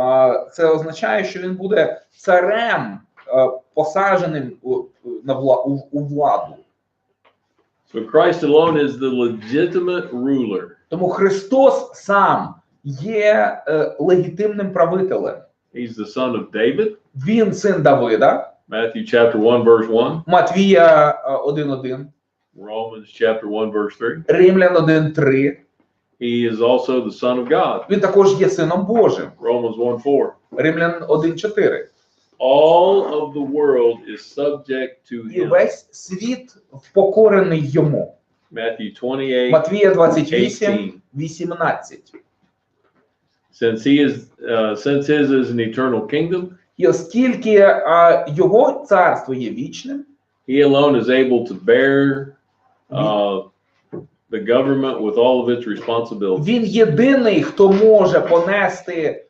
S1: Це означає, що він буде царем, посадженим у владу.
S2: So Christ alone is the legitimate ruler.
S1: Тому Христос сам є легітимним правителем.
S2: He's the son of David.
S1: Він син Давида.
S2: Matthew chapter 1 verse 1.
S1: Матвія 1:1.
S2: Romans chapter 1 verse 3.
S1: Римлян 1:3.
S2: He is also the son of God.
S1: Він також є сином Божим.
S2: Romans 1:4.
S1: Римлян 1:4.
S2: All of the world is subject to
S1: І
S2: him.
S1: весь світ впокорений йому.
S2: Matthew 28.
S1: Матвія 28:18.
S2: Since his is an eternal kingdom,
S1: І оскільки його царство є вічним,
S2: he alone is able to bear the government with all of its responsibilities.
S1: він єдиний, хто може понести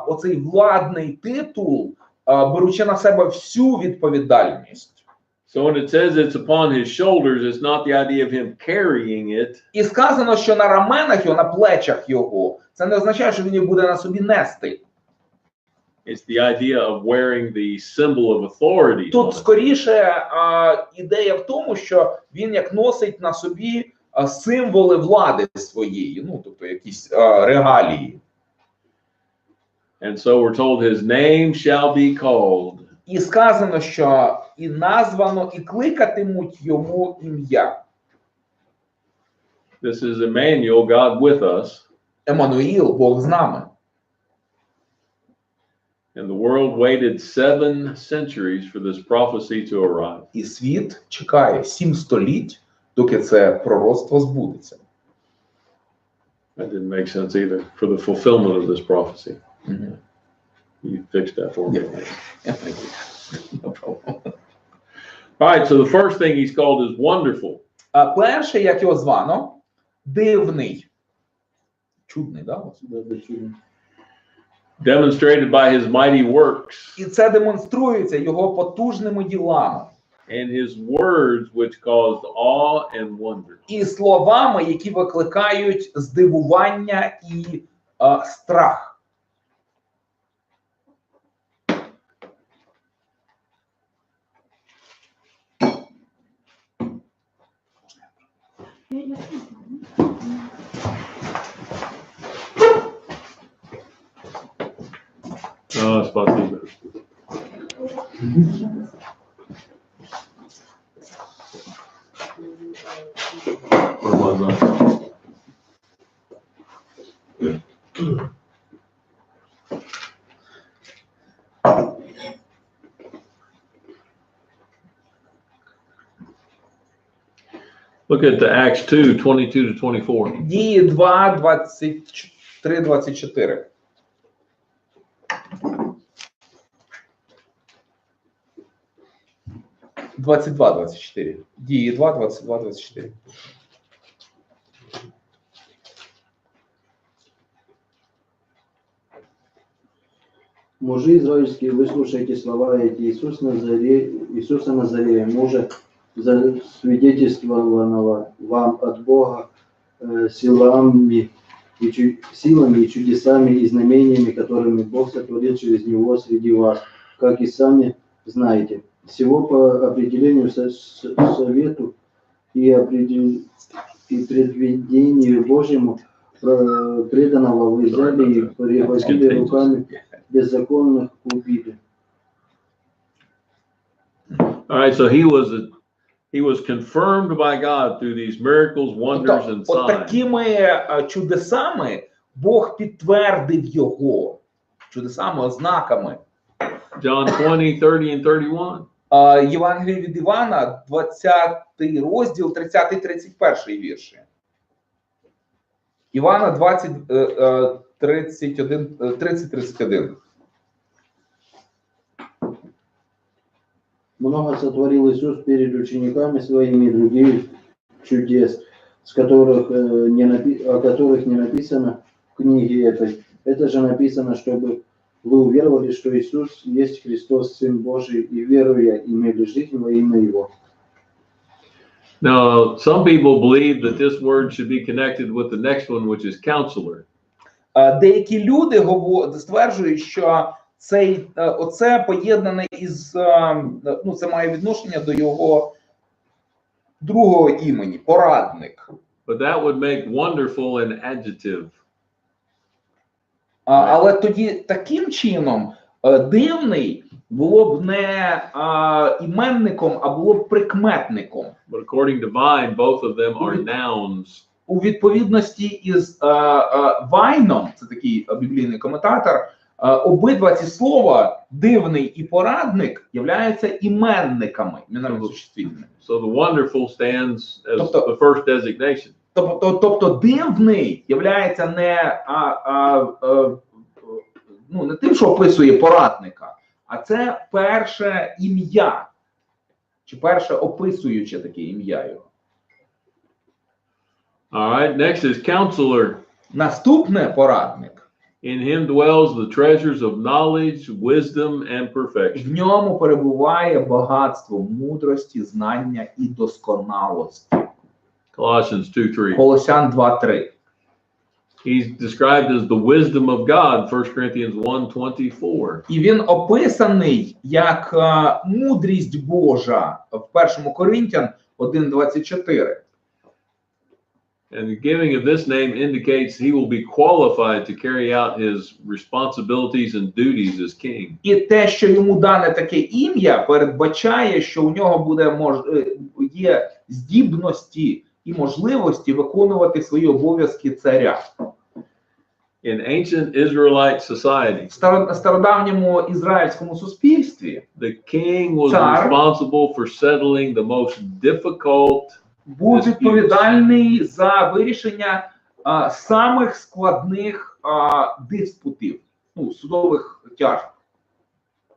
S1: оцей владний титул, беручи на себе всю відповідальність.
S2: So when it says it's upon his shoulders, it's not the idea of him carrying it.
S1: І сказано, що на раменах його, на плечах його, це не означає, що він їх буде на собі нести.
S2: It's the idea of wearing the symbol of authority.
S1: Тут скоріше ідея в тому, що він як носить на собі символи влади своєї, ну, тобто якісь регалії.
S2: And so we're told his name shall be called.
S1: І сказано, що і названо, і кликатимуть йому ім'я.
S2: This is Emmanuel, God with us.
S1: Еммануїл, Бог з нами.
S2: And the world waited 7 centuries for this prophecy to arrive.
S1: І світ чекає 7 століть, доки це пророцтво збудеться.
S2: That didn't make sense either. For the fulfillment of this prophecy.
S1: Mm-hmm.
S2: You fixed that for me.
S1: Yeah, thank you. No problem.
S2: All right, so the first thing he's called is wonderful.
S1: Перше, як його звано, дивний. Чудний, да?
S2: Demonstrated by his mighty works.
S1: І це демонструється його потужними ділами.
S2: And his words which caused awe and wonder.
S1: І словами, які викликають здивування і страх.
S2: Oh, спасибо. Where was I? Look at the Acts 2, 22 to 24.
S5: Дії 2, 23, 24. Двадцять-два, 24. Дії 2, 22, 24.
S3: Мужи израильские, выслушайте слова эти. Иисуса Назарея, мужа, свидетельствованного вам от Бога силами и чудесами и знамениями, которыми Бог сотворил через него среди вас, как и сами знаете. Всего по определению совету и предвидению Божьему, преданного в Израиле, прихватили руками беззаконных убили.
S2: All right, so he was confirmed by God through these miracles, wonders, and
S5: От
S2: signs.
S5: такими чудесами Бог підтвердив його. Чудесами, ознаками.
S2: John 20, 30, and 31.
S5: Євангеліє від Івана, 20 розділ, 30-31 вірші. Івана 20, 30-31.
S3: Много сотворил Иисус перед учениками своими и других чудес, о которых не написано в книге этой. Это же написано, чтобы вы уверовали, что Иисус есть Христос, Сын Божий, и веруя, имели жизнь во имя Его.
S2: Now, some people believe that this word should be connected with the next one, which is counselor.
S5: Деякі люди стверджують, що оце поєднане із, це має відношення до його другого імені, порадник.
S2: But that would make wonderful an adjective.
S5: Але тоді таким чином дивний було б не іменником, а було б прикметником.
S2: But according to Vine, both of them are nouns.
S5: У відповідності із Вайном, це такий біблійний коментатор, обидва ці слова, дивний і порадник, являються іменниками, іменами существительними.
S2: So the wonderful stands as the first designation.
S5: Тобто дивний являється не тим, що описує порадника, а це перше ім'я, чи перше описуюче таке ім'я його.
S2: All right, next is counselor.
S5: Наступне порадник.
S2: In him dwells the treasures of knowledge, wisdom, and perfection.
S5: В ньому перебуває багатство мудрості, знання і досконалості.
S2: Colossians 2:3.
S5: Колосян 2:3.
S2: He's described as the wisdom of God, 1 Corinthians 1:24.
S5: І він описаний як мудрість Божа в 1 Коринтян 1:24.
S2: And the giving of this name indicates he will be qualified to carry out his responsibilities and duties as king.
S5: І те, що йому дане таке ім'я, передбачає, що у нього буде є здібності і можливості виконувати свої обов'язки царя.
S2: In ancient Israelite society,
S5: В стародавньому ізраїльському суспільстві
S2: the king was
S5: Цар
S2: responsible for settling the most difficult
S5: був відповідальний за вирішення самих складних диспутів, судових тяжб.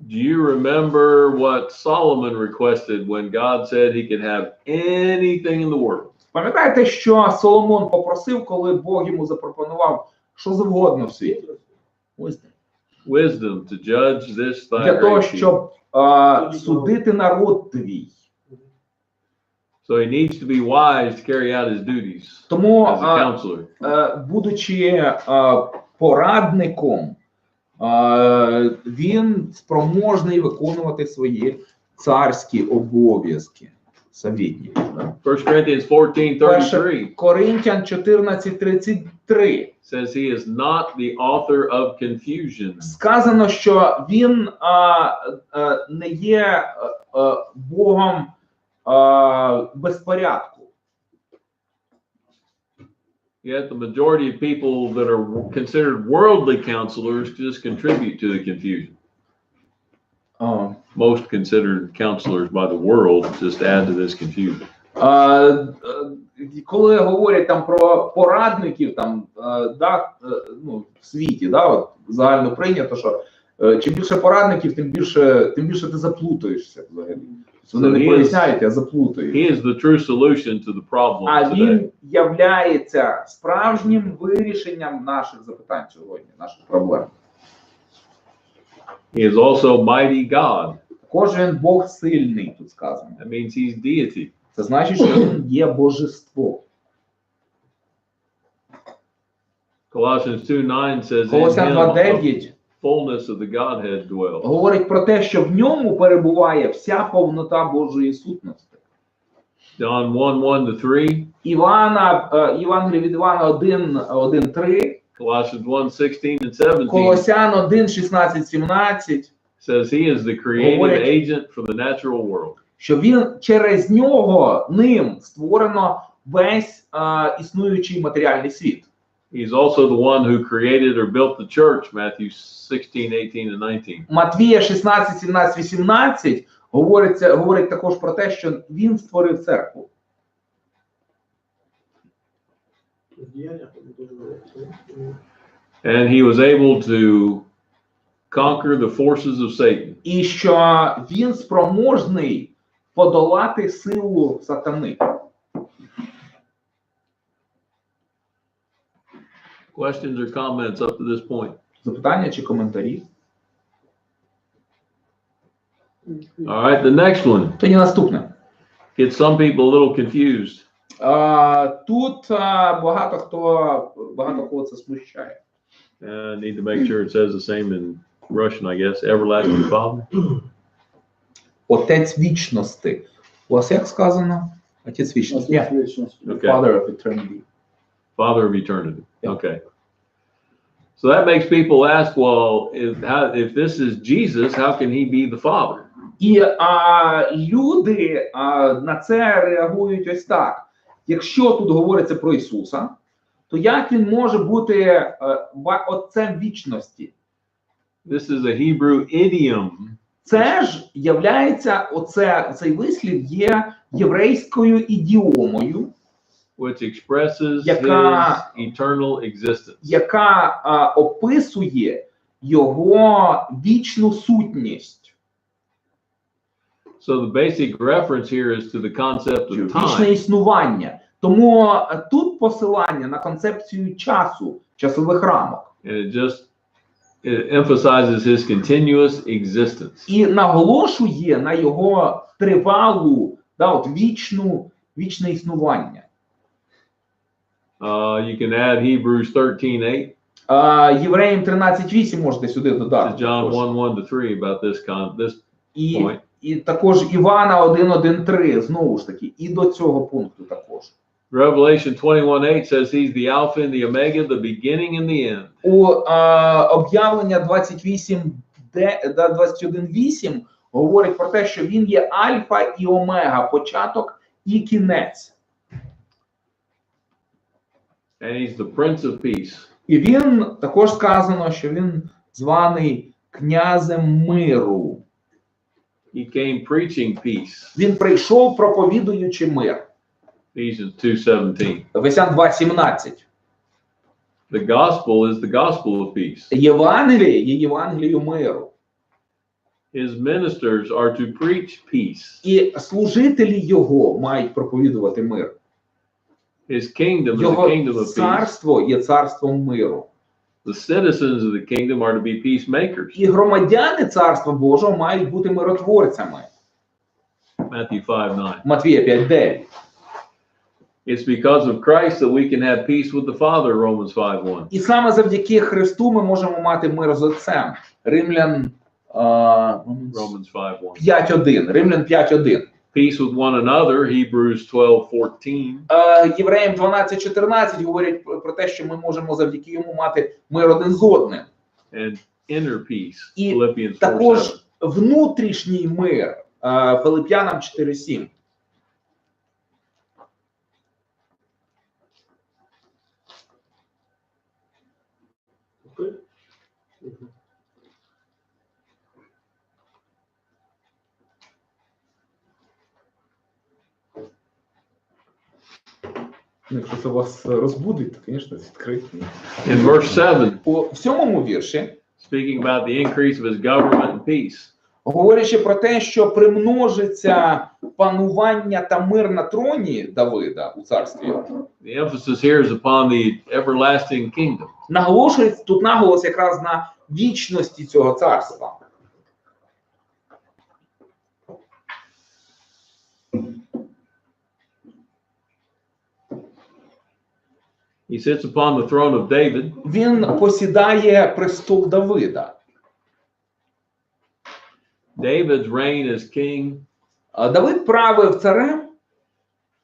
S2: Do you remember what Solomon requested when God said he could have anything in the world?
S5: Пам'ятаєте, що Соломон попросив, коли Бог йому запропонував що завгодно в світі?
S2: Wisdom to judge this thy
S5: Для того,
S2: great people.
S5: щоб судити народ твій.
S2: So he needs to be wise to carry out his duties
S5: Тому,
S2: as a counselor.
S5: Будучи порадником, він спроможний виконувати свої царські обов'язки. Советників. Да?
S2: 1 Corinthians 14:33
S5: Коринтян 14:33.
S2: says he is not the author of confusion.
S5: Сказано, що він не є Богом безпорядку.
S2: Yet the majority of people that are considered worldly counselors just contribute to the confusion. Most considered counselors by the world just add to this confusion.
S5: Коли говорять там про порадників там, ну, в світі, от, загально прийнято, що чим більше порадників, тим більше ти заплутаєшся взагалі. Вони не поясняють, а заплутають.
S2: He is the true solution to the problem
S5: А
S2: today.
S5: він являється справжнім вирішенням наших запитань сьогодні, наших проблем.
S2: He is also mighty God.
S5: Також він Бог сильний, тут сказано.
S2: That means he's deity.
S5: Це значить, що він є божество.
S2: Colossians 2:9 says in
S5: Колосян
S2: him
S5: 2:9
S2: fullness of the Godhead dwells.
S5: говорить про те, що в ньому перебуває вся повнота Божої сутності.
S2: John 1:1-3.
S5: Євангеліє від Івана 1:3,
S2: Colossians 1:16-17
S5: Колосян 1:16-17,
S2: says he is the creative agent for the natural world.
S5: що він через нього, ним створено весь існуючий матеріальний світ.
S2: He's also the one who created or built the church, Matthew 16:18-19.
S5: Матвія 16, 17, 18 говорить також про те, що він створив церкву.
S2: And he was able to conquer the forces of Satan.
S5: І що він спроможний подолати силу сатани.
S2: Questions or comments up to this point?
S5: Запитання чи коментарі?
S2: All right, the next one.
S5: Тоді наступне.
S2: Gets some people a little confused.
S5: Тут багато кого це смущає.
S2: I need to make sure it says the same in Russian, I guess. Everlasting Father.
S5: Отець вічності. У вас як сказано? Отець вічності. Yeah.
S2: Okay.
S5: Father of eternity.
S2: Father of eternity.
S5: Yeah.
S2: Okay. So that makes people ask, well, if this is Jesus, how can he be the Father?
S5: І люди на це реагують ось так. Якщо тут говориться про Ісуса, то як він може бути отцем вічності?
S2: This is a Hebrew idiom.
S5: Це ж являється, цей вислів є єврейською ідіомою,
S2: Which expresses
S5: Яка-
S2: his eternal existence.
S5: яка описує його вічну сутність.
S2: So the basic reference here is to the concept of
S5: Вічне
S2: time.
S5: існування. Тому тут посилання на концепцію часу, часових рамок.
S2: And it emphasizes his continuous existence.
S5: І наголошує на його тривалу, вічне існування.
S2: You can add Hebrews 13:8
S5: Євреям 13:8 можете сюди
S2: to
S5: додати.
S2: John
S5: також.
S2: 1:1-3 about this point.
S5: І також Івана 1:1-3, знову ж таки, і до цього пункту також.
S2: Revelation 21:8 says he's the Alpha and the Omega, the beginning and the end.
S5: У об'явлення 21:8 говорить про те, що він є альфа і омега, початок і кінець.
S2: And he's the Prince of Peace.
S5: І він, також сказано, що він званий князем миру.
S2: He came preaching peace.
S5: Він прийшов, проповідуючи мир.
S2: Ephesians 2:17.
S5: Ефесян 2:17.
S2: The gospel is the gospel of peace.
S5: Євангеліє є Євангелією миру.
S2: His ministers are to preach peace.
S5: І служителі його мають проповідувати мир.
S2: His kingdom is a
S5: Його
S2: kingdom of peace.
S5: царство є царством миру.
S2: The citizens of the kingdom are to be peacemakers.
S5: І громадяни царства Божого мають бути миротворцями.
S2: Matthew 5:9.
S5: Матвія 5:9.
S2: It's because of Christ that we can have peace with the Father, Romans 5:1.
S5: І саме завдяки Христу ми можемо мати мир з Отцем. Римлян
S2: Romans 5:1.
S5: 5:1. Римлян 5:1.
S2: peace with one another, Hebrews 12:14.
S5: Євреям 12:14 говорять про те, що ми можемо завдяки йому мати мир один з одним.
S2: And inner peace,
S5: І
S2: Philippians 4:7.
S5: також внутрішній мир, Филип'янам 4:7.
S1: Якщо це вас розбудить, то, звісно, відкрити.
S2: In verse 7,
S5: У 7 вірші,
S2: speaking about the increase of his government and peace.
S5: говорячи про те, що примножиться панування та мир на троні Давида у царстві,
S2: The emphasis here is upon the everlasting kingdom.
S5: наголошується тут наголос якраз на вічності цього царства.
S2: He sits upon the throne of David.
S5: Він посідає престол Давида.
S2: David's reign as king
S5: Давид правив царем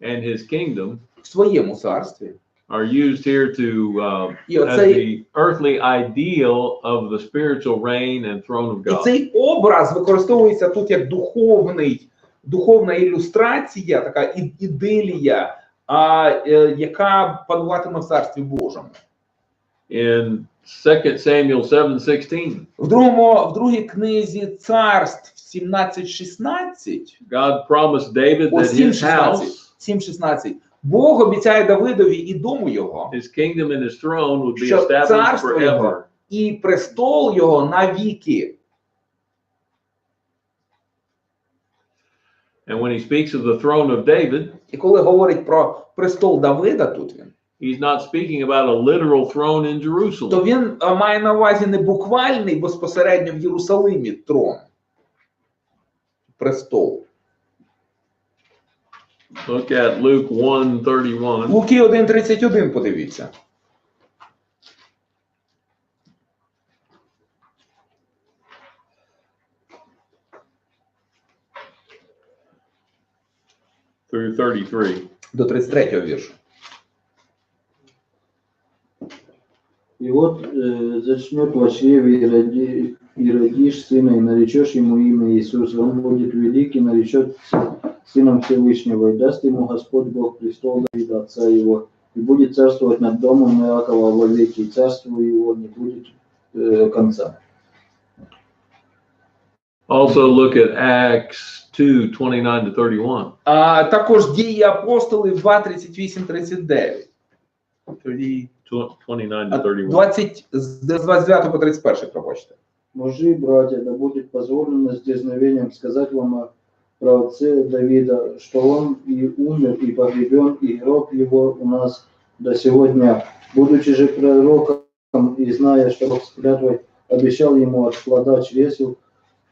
S2: and his kingdom
S5: в своєму царстві.
S2: are used here to
S5: І
S2: as
S5: оцей,
S2: the earthly ideal of the spiritual reign and throne of
S5: і
S2: God.
S5: цей образ використовується тут як духовна ілюстрація, така ідилія, яка пануватиме в царстві Божому.
S2: In 2 Samuel 7:16,
S5: В другій книзі Царств 17:16,
S2: God promised David that his house,
S5: 7:16, Бог обіцяє Давидові і дому його,
S2: his kingdom and his throne would be
S5: що
S2: established
S5: царство його
S2: forever.
S5: і престол його навіки.
S2: And when he speaks of the throne of David,
S5: І коли говорить про престол Давида тут він,
S2: he's not speaking about a literal throne in
S5: то
S2: Jerusalem.
S5: він має на увазі не буквальний безпосередньо в Єрусалимі трон, престол.
S2: Look at Luke 1:31.
S5: Луки 1:31 подивіться.
S2: Through 33.
S5: До 33-го віршу.
S3: И вот зачнет во чреве и родишь сына, и наречешь ему имя Иисус. Он будет великий, наречется сыном Всевышнего, и даст ему Господь Бог престол Давида, отца его, и будет царствовать над домом Иакова вовеки, и царству его не будет конца.
S2: Also look at Acts 2:29-31.
S5: Також дії апостолів 2:38-39.
S2: 29-31.
S5: 20, з 29 по 31, пробачте.
S3: Мужи, братья, да будет позволено с дерзновением сказать вам о праотце Давида, что он и умер, и погребен, и гроб его у нас до сегодня. Будучи же пророком и зная, что Бог с клятвой обещал ему от плода чресел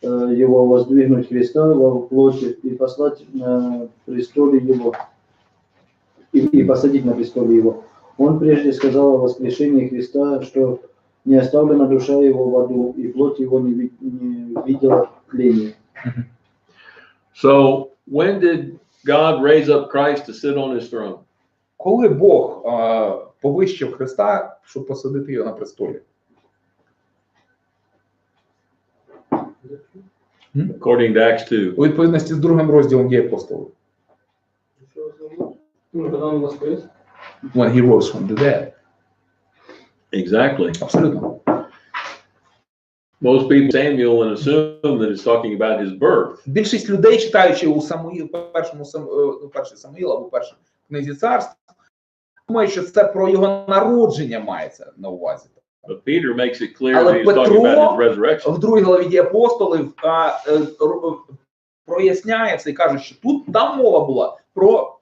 S3: его воздвигнуть Христа во плоти и послать на престоле его, и посадить на престоле его. Он прежде сказал о воскрешении Христа, что не оставлена душа его в аду, и плоть его не видела тления.
S2: So when did God raise up Christ to sit on his throne?
S5: Коли Бог повищив Христа, щоб посадити його на престолі?
S2: According to Acts 2.
S5: У відповідності з другим розділом дій апостолів. When he rose from the dead.
S2: Exactly.
S5: Абсолютно.
S2: Most people Samuel and assume that it's talking about his birth.
S5: Більшість людей, читаючи у перший Самуїл або першій книзі царств, думають, що це про його народження мається на увазі.
S2: But Peter makes it clear
S5: Але
S2: that he's talking about his
S5: Петро
S2: resurrection.
S5: в другій главі дій апостолів проясняє це і каже, що тут там мова була про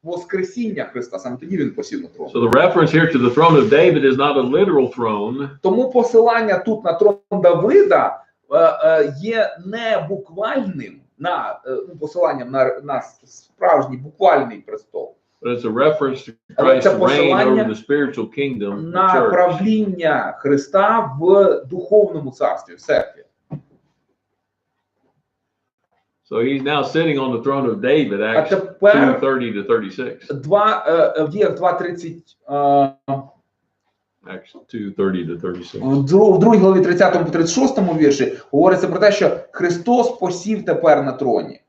S5: воскресіння Христа, саме тоді він посів на трон.
S2: So the reference here to the throne of David is not a literal throne.
S5: Тому посилання тут на трон Давида є не буквальним, посиланням на справжній буквальний престол,
S2: But it's a reference to
S5: Але це
S2: Christ's reign
S5: посилання
S2: over the spiritual kingdom, the
S5: на
S2: church.
S5: правління Христа в духовному царстві, в церкві.
S2: So he's now sitting on the throne of David,
S5: А
S2: Acts
S5: тепер
S2: 2:30 to 36.
S5: Вір 2:30,
S2: Acts 2:30 to 36.
S5: в 2 главі 30 по 36 вірші говориться про те, що Христос посів тепер на троні.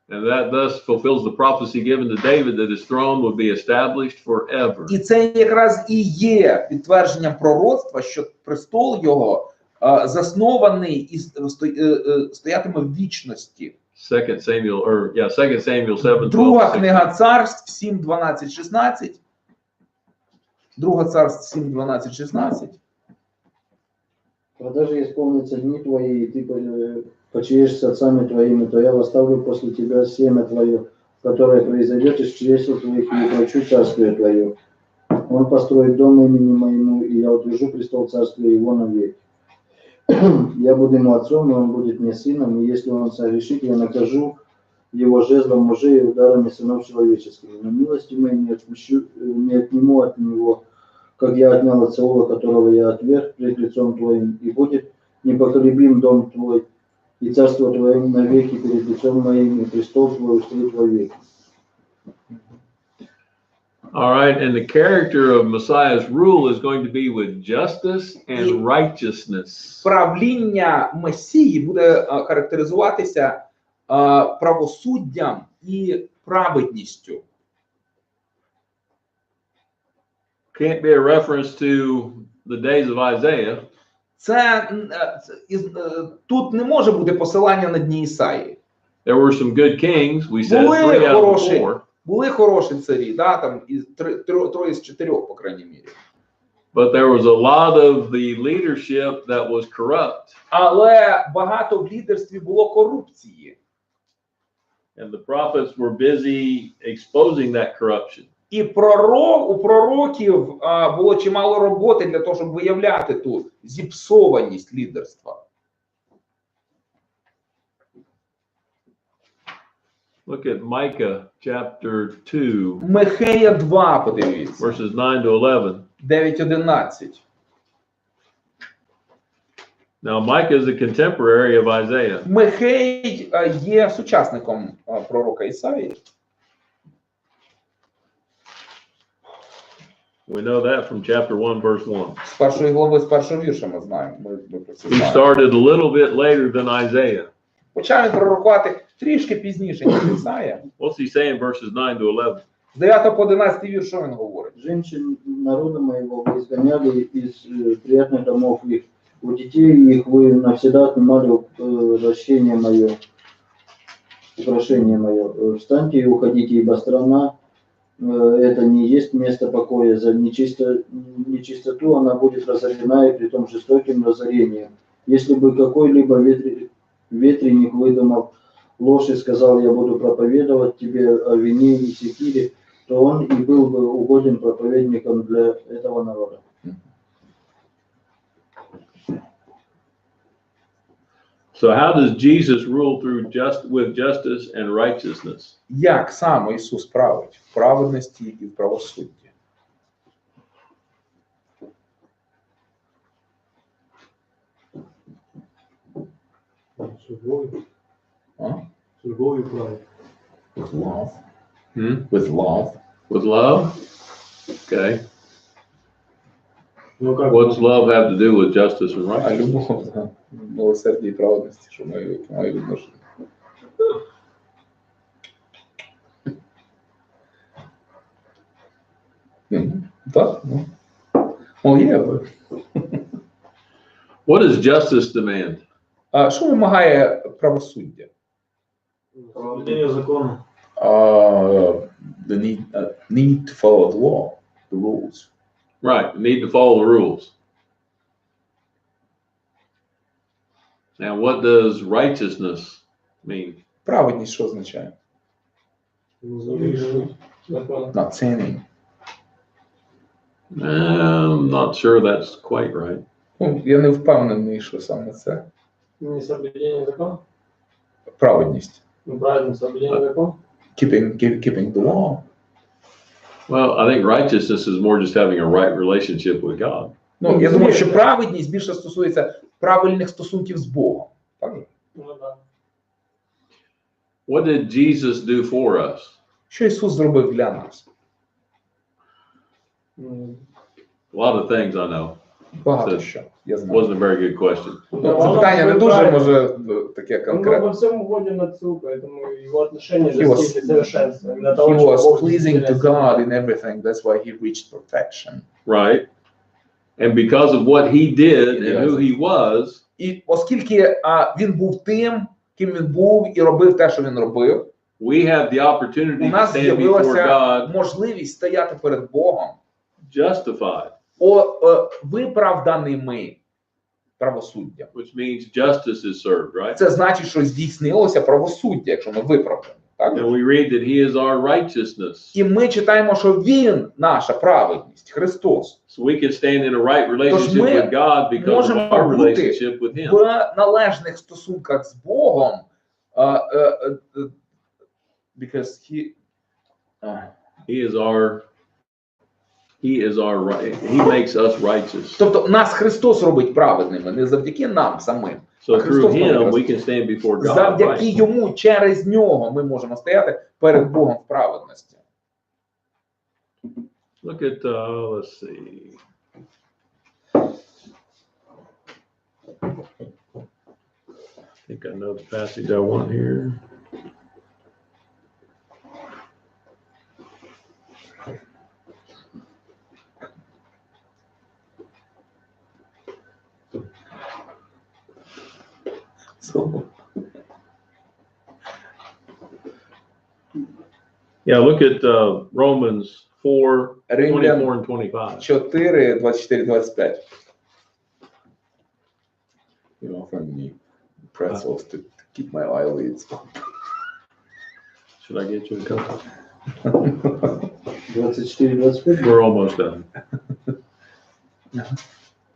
S2: And that thus fulfills the prophecy given to David that his throne would be established forever.
S5: І це якраз і є підтвердженням пророцтва, що престол його заснований і стоятиме в вічності.
S2: 2 Samuel 7.
S5: Друга книга Царств 7, 12, 16. Друга Царств 7, 12, 16.
S3: Когда же исполнятся дни твои, и ты почиешь с отцами твоими, то я восставлю после тебя семя твое, которое произойдет из чресел твоих, и уплачу царствие твое. Он построит дом имени моему, и я утвержу престол царствия его навек. Я буду ему отцом, и он будет мне сыном, и если он согрешит, я накажу его жезлом мужей и ударами сынов человеческих. Но милости моей не отниму от него, как я отнял от Саула, которого я отверг пред лицом твоим, и будет непоколебим дом твой, и царство твое навеки перед лицом моим, и престол твой устоит вовеки.
S2: All right, and the character of Messiah's rule is going to be with justice and righteousness.
S5: Правління Месії буде характеризуватися правосуддям і праведністю.
S2: Can't be a reference to the days of Isaiah.
S5: Тут не може бути посилання на дні Ісаї.
S2: There were some good kings, we said 3 out of 4.
S5: Були хороші царі, да, там із 3 з 4, по крайній мірі.
S2: But there was a lot of the leadership that was corrupt.
S5: Але багато в лідерстві було корупції.
S2: And the prophets were busy exposing that corruption.
S5: І у пророків було чимало роботи для того, щоб виявляти ту зіпсованість лідерства.
S2: Look at Micah chapter 2,
S5: Михея 2, подивіться.
S2: verses 9 to 11.
S5: 9-11.
S2: Now, Micah is a contemporary of Isaiah.
S5: Михей є сучасником пророка Ісаї.
S2: We know that from chapter 1, verse 1.
S5: З першої глави, з першого вірша ми знаємо. Ми про це
S2: He
S5: знаємо.
S2: started a little bit later than Isaiah.
S5: Почав він пророкувати трішки пізніше, ніж Ісая.
S2: What's he saying, verses 9 to 11?
S5: З 9 по 11 вірш, що він говорить?
S3: Женщин народа моего вы изгоняли из приятных домов их. У детей их вы навсегда отнимали украшение мое. Встаньте и уходите, ибо страна это не есть место покоя. За нечистоту она будет разорена, и притом жестоким разорением. Если бы какой-либо ветреник выдумал ложь и сказал, я буду проповедовать тебе о вине и секире, то он и был бы угоден проповедником для этого народа.
S2: So how does Jesus rule with justice and righteousness?
S5: Як саме Ісус править в праведності і в правосудді?
S3: Любовью правит.
S5: With love.
S2: Hmm?
S5: With love.
S2: With love? Okay.
S3: Ну, как
S2: What's love have to do with justice and
S5: А
S2: righteousness?
S5: любов, да. Милосердя і праведності, що має відношення. Так, ну. Є.
S2: What does justice demand?
S5: А що вимагає правосуддя?
S3: Соблюдение закона.
S5: The need to follow the law, the rules.
S2: Right, you need to follow the rules. Now, what does righteousness mean?
S5: Праведність що означає? Not sinning.
S2: I'm not sure that's quite right.
S5: Ну, я не впевнений, що саме це.
S3: Не соблюдение закона?
S5: Праведність.
S3: Ну, правильно, соблюдение закона.
S5: Keeping the law.
S2: Well, I think righteousness is more just having a right relationship with God.
S5: Ну, я думаю, що праведність більше стосується правильних стосунків з Богом. Так?
S3: Ну, да.
S2: What did Jesus do for us?
S1: Що Ісус зробив для нас?
S2: A lot of things I know.
S1: Багато що, я знаю.
S2: Wasn't a very good question.
S1: Запитання не дуже, може, таке
S6: Он был
S1: конкретне.
S6: во всем угоден Отцу, поэтому его отношения
S1: He was-
S6: достигли совершенства. Именно
S1: He
S6: того, что
S1: was
S6: Бог
S1: pleasing to
S6: разделяет.
S1: God in everything, that's why he reached perfection.
S2: Right? And because of what he did and who he was,
S1: І оскільки він був тим, ким він був, і робив те, що він робив,
S2: we have the
S1: у
S2: opportunity to
S1: нас
S2: stand before
S1: з'явилася
S2: God
S1: можливість стояти перед Богом,
S2: justified,
S1: виправданими правосуддям.
S2: which means justice is served, right?
S1: Це значить, що здійснилося правосуддя, якщо ми виправдані. Так?
S2: And we read that he is our righteousness.
S1: І ми читаємо, що Він наша праведність, Христос.
S2: So we can stand in a right relationship
S1: ми
S2: with God because of
S1: можемо
S2: our
S1: бути
S2: relationship with him.
S1: В належних стосунках з Богом, because
S2: he makes us righteous.
S1: тобто нас Христос робить праведними, не завдяки нам самим.
S2: So
S1: А
S2: through
S1: Христос
S2: him
S1: робить
S2: we can stand before God.
S1: завдяки
S2: Right?
S1: Йому, через Нього ми можемо стояти перед Богом в праведності.
S2: Look at let's see. I think I know the passage I want here. Yeah, look at Romans 4, 24 and 25.
S1: 4, 24, 25. You know, from me pretzels to keep my eyelids.
S2: Should I get you a couple?
S3: 24-25.
S2: We're almost done.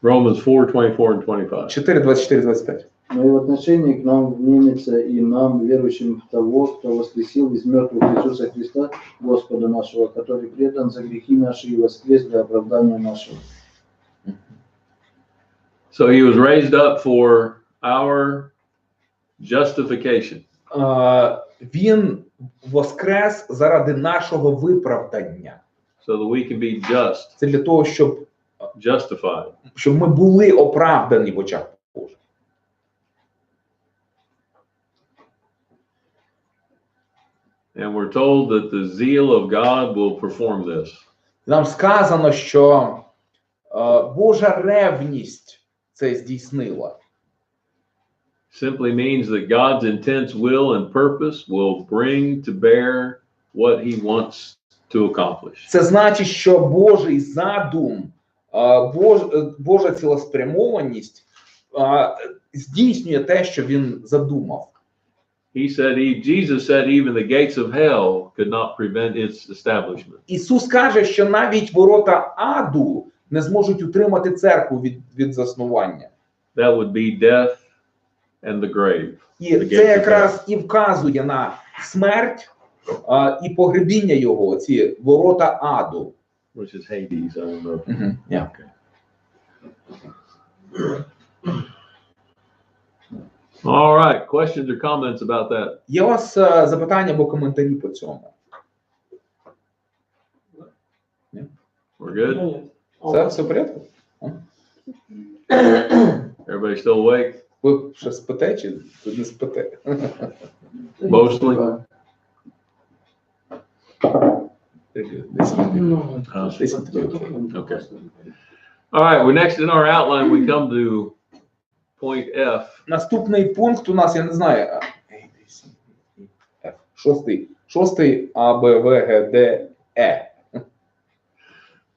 S2: Romans 4, 24 and 25.
S1: 4, 24, 25.
S3: Но и в отношении к нам внемется и нам, верующим в того, кто воскресил из мертвых Иисуса Христа, Господа нашего, который предан за грехи наши и воскрес для оправдания нашего.
S2: So he was raised up for our justification.
S1: Він воскрес заради нашого виправдання.
S2: So that we can be just,
S1: Це для того, щоб
S2: justified.
S1: ми були оправдані в очах Божих.
S2: And we're told that the zeal of God will perform this.
S1: Нам сказано, що Божа ревність це здійснила.
S2: Simply means that God's intense will and purpose will bring to bear what he wants to accomplish.
S1: Це значить, що Божий задум, Божа цілеспрямованість здійснює те, що він задумав.
S2: Jesus said even the gates of hell could not prevent its establishment.
S1: Ісус каже, що навіть ворота аду не зможуть утримати церкву від заснування.
S2: That would be death and the grave.
S1: І це якраз і вказує на смерть і погребіння його, ці ворота аду.
S2: Which is Hades, I don't know.
S1: Yeah.
S2: Okay. All right, questions or comments about that?
S1: Є у вас запитання або коментарі по цьому?
S2: We're good?
S1: Все в порядку?
S2: Everybody still awake?
S1: Ви ще спите чи не спите?
S2: Mostly? Okay. All right, well, next in our outline, we come to point F.
S1: Наступний пункт у нас, я не знаю, шостий А, Б, В, Г, Д, Е.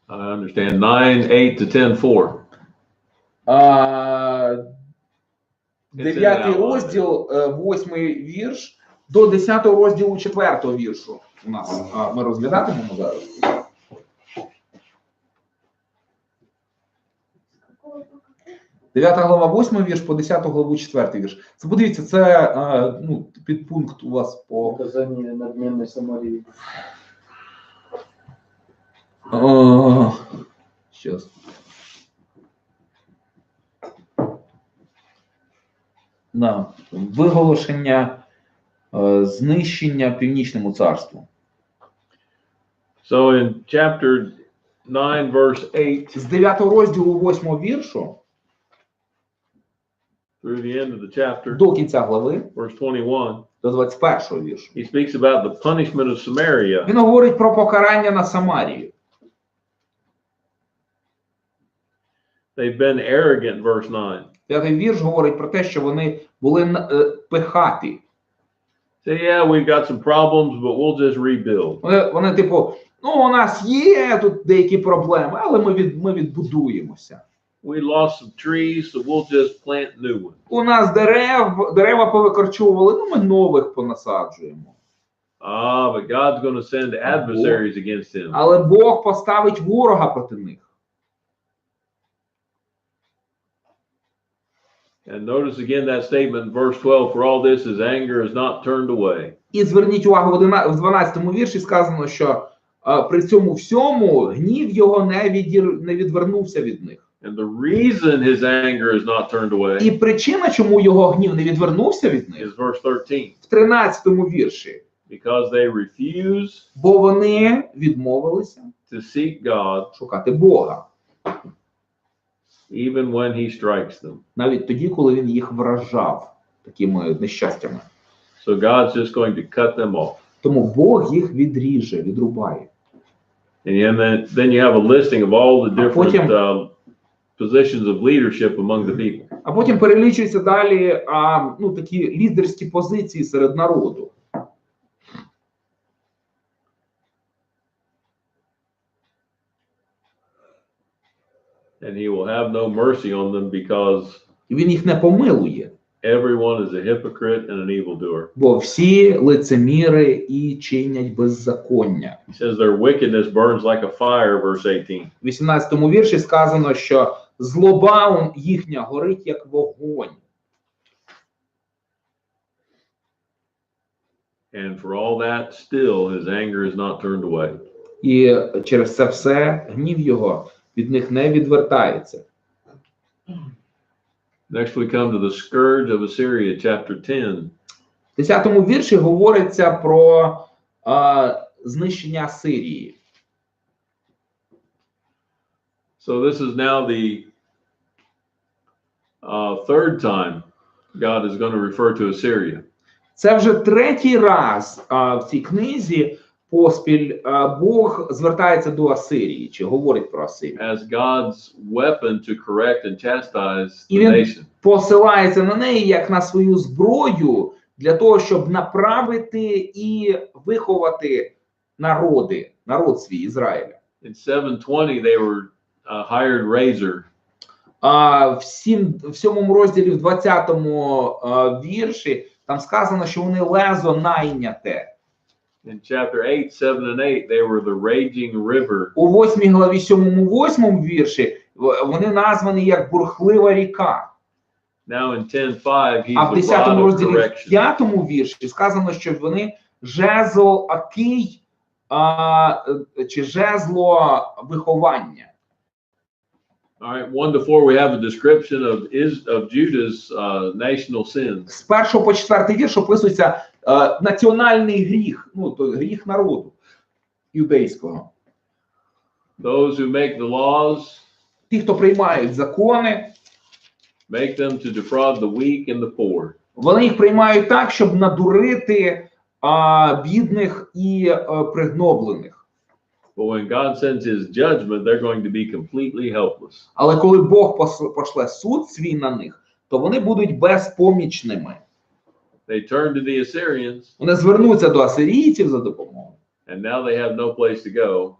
S2: I understand 9, 8 to 10, 4.
S1: 9 розділ, 8 вірш, до 10 розділу 4 віршу у нас. Ми розглядатимемо зараз. Дев'ята глава, 8 вірш, по 10 главу 4 вірш. Це, подивіться, це підпункт у вас по...
S3: Указание надменной Самарии.
S1: Сейчас. Виголошення
S5: знищення Північному царству.
S2: So in chapter 9, verse 8,
S5: З 9 розділу 8 віршу
S2: through the end of the chapter,
S5: до кінця глави,
S2: verse 21,
S5: до 21 віршу,
S2: he speaks about the punishment of Samaria.
S5: він говорить про покарання на Самарію.
S2: They've been arrogant, verse 9.
S5: 5 вірш говорить про те, що вони були пихаті.
S2: Say, yeah, we've got some problems, but we'll just rebuild.
S5: Вони типу, ну у нас є тут деякі проблеми, але ми відбудуємося.
S2: We lost some trees, so we'll just plant new ones.
S5: У нас дерева повикорчовували, ну ми нових понасаджуємо.
S2: But God's going to send adversaries against him.
S5: Але Бог поставить ворога проти них.
S2: And notice again that statement in verse 12, for all this his anger is not turned away.
S5: І зверніть увагу, в 12 вірші сказано, що при цьому всьому гнів його не відвернувся від них.
S2: And the reason his anger is not turned away
S5: І причина, чому його гнів не відвернувся від них,
S2: is verse 13.
S5: в 13 вірші.
S2: Because they refuse
S5: Бо вони відмовилися
S2: to seek God
S5: шукати Бога.
S2: even when he strikes them.
S5: Навіть тоді, коли він їх вражав такими нещастями.
S2: So God's just going to cut them off.
S5: Тому Бог їх відріже, відрубає.
S2: And then you have a listing of all the different
S5: потім-
S2: positions of leadership among the people.
S5: А потім перелічуються далі такі лідерські позиції серед народу.
S2: And he will have no mercy on them because
S5: І він їх не помилує,
S2: everyone is a hypocrite and an evildoer.
S5: бо всі лицеміри і чинять беззаконня.
S2: He says their wickedness burns like a fire, verse 18.
S5: В 18 вірші сказано, що злоба їхня горить, як вогонь.
S2: And for all that, still his anger is not turned away.
S5: І через це все гнів його від них не відвертається.
S2: Next we come to the scourge of Assyria, chapter 10.
S5: В 10 вірші говориться про знищення Сирії.
S2: So this is now the third time God is going to refer to Assyria.
S5: Це вже третій раз в цій книзі поспіль Бог звертається до Асирії, чи говорить про Асирію.
S2: As God's weapon to correct and chastise
S5: І
S2: the
S5: він
S2: nation.
S5: посилається на неї як на свою зброю для того, щоб направити і виховати народ свій Ізраїля.
S2: In 7:20 they were hired razor.
S5: В 7 розділі, в 20-му вірші, там сказано, що вони лезо найняте.
S2: In chapter 8, 7 and 8, they were the raging river.
S5: У 8 главі 7-8 вірші вони названі як бурхлива ріка.
S2: Now in 10:5,
S5: А в
S2: he's the
S5: 10
S2: rod of
S5: розділі
S2: correction.
S5: 5 вірші сказано, що вони жезл акий чи жезло виховання.
S2: All right, 1 to 4, we have a description of Judah's national sins.
S5: З 1 по 4 вірш описується національний гріх, то гріх народу юдейського.
S2: Those who make the laws,
S5: Ті, хто приймають закони,
S2: make them to defraud the weak and the poor.
S5: вони їх приймають так, щоб надурити бідних і пригноблених.
S2: But when God sends his judgment, they're going to be completely helpless.
S5: Але коли Бог пошле суд свій на них, то вони будуть безпомічними.
S2: They turn to the Assyrians,
S5: Вони звернуться до асирійців за допомогою.
S2: and now they have no place to go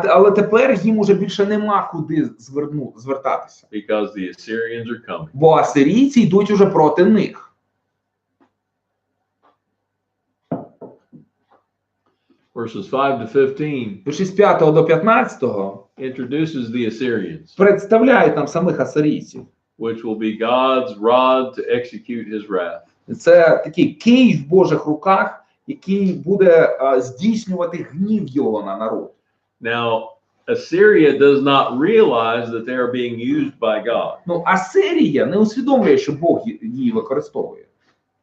S5: Але тепер їм уже більше нема куди звертатися.
S2: because the Assyrians are coming.
S5: Бо асирійці йдуть уже проти них.
S2: Verses 5 to 15
S5: Вірші з 5 до 15
S2: introduces the Assyrians,
S5: представляють нам самих асирійців.
S2: which will be God's rod to execute his wrath.
S5: Це такий кий в Божих руках, який буде здійснювати гнів його на народ.
S2: Now, Assyria does not realize that they are being used by God.
S5: Асирія не усвідомлює, що Бог її використовує.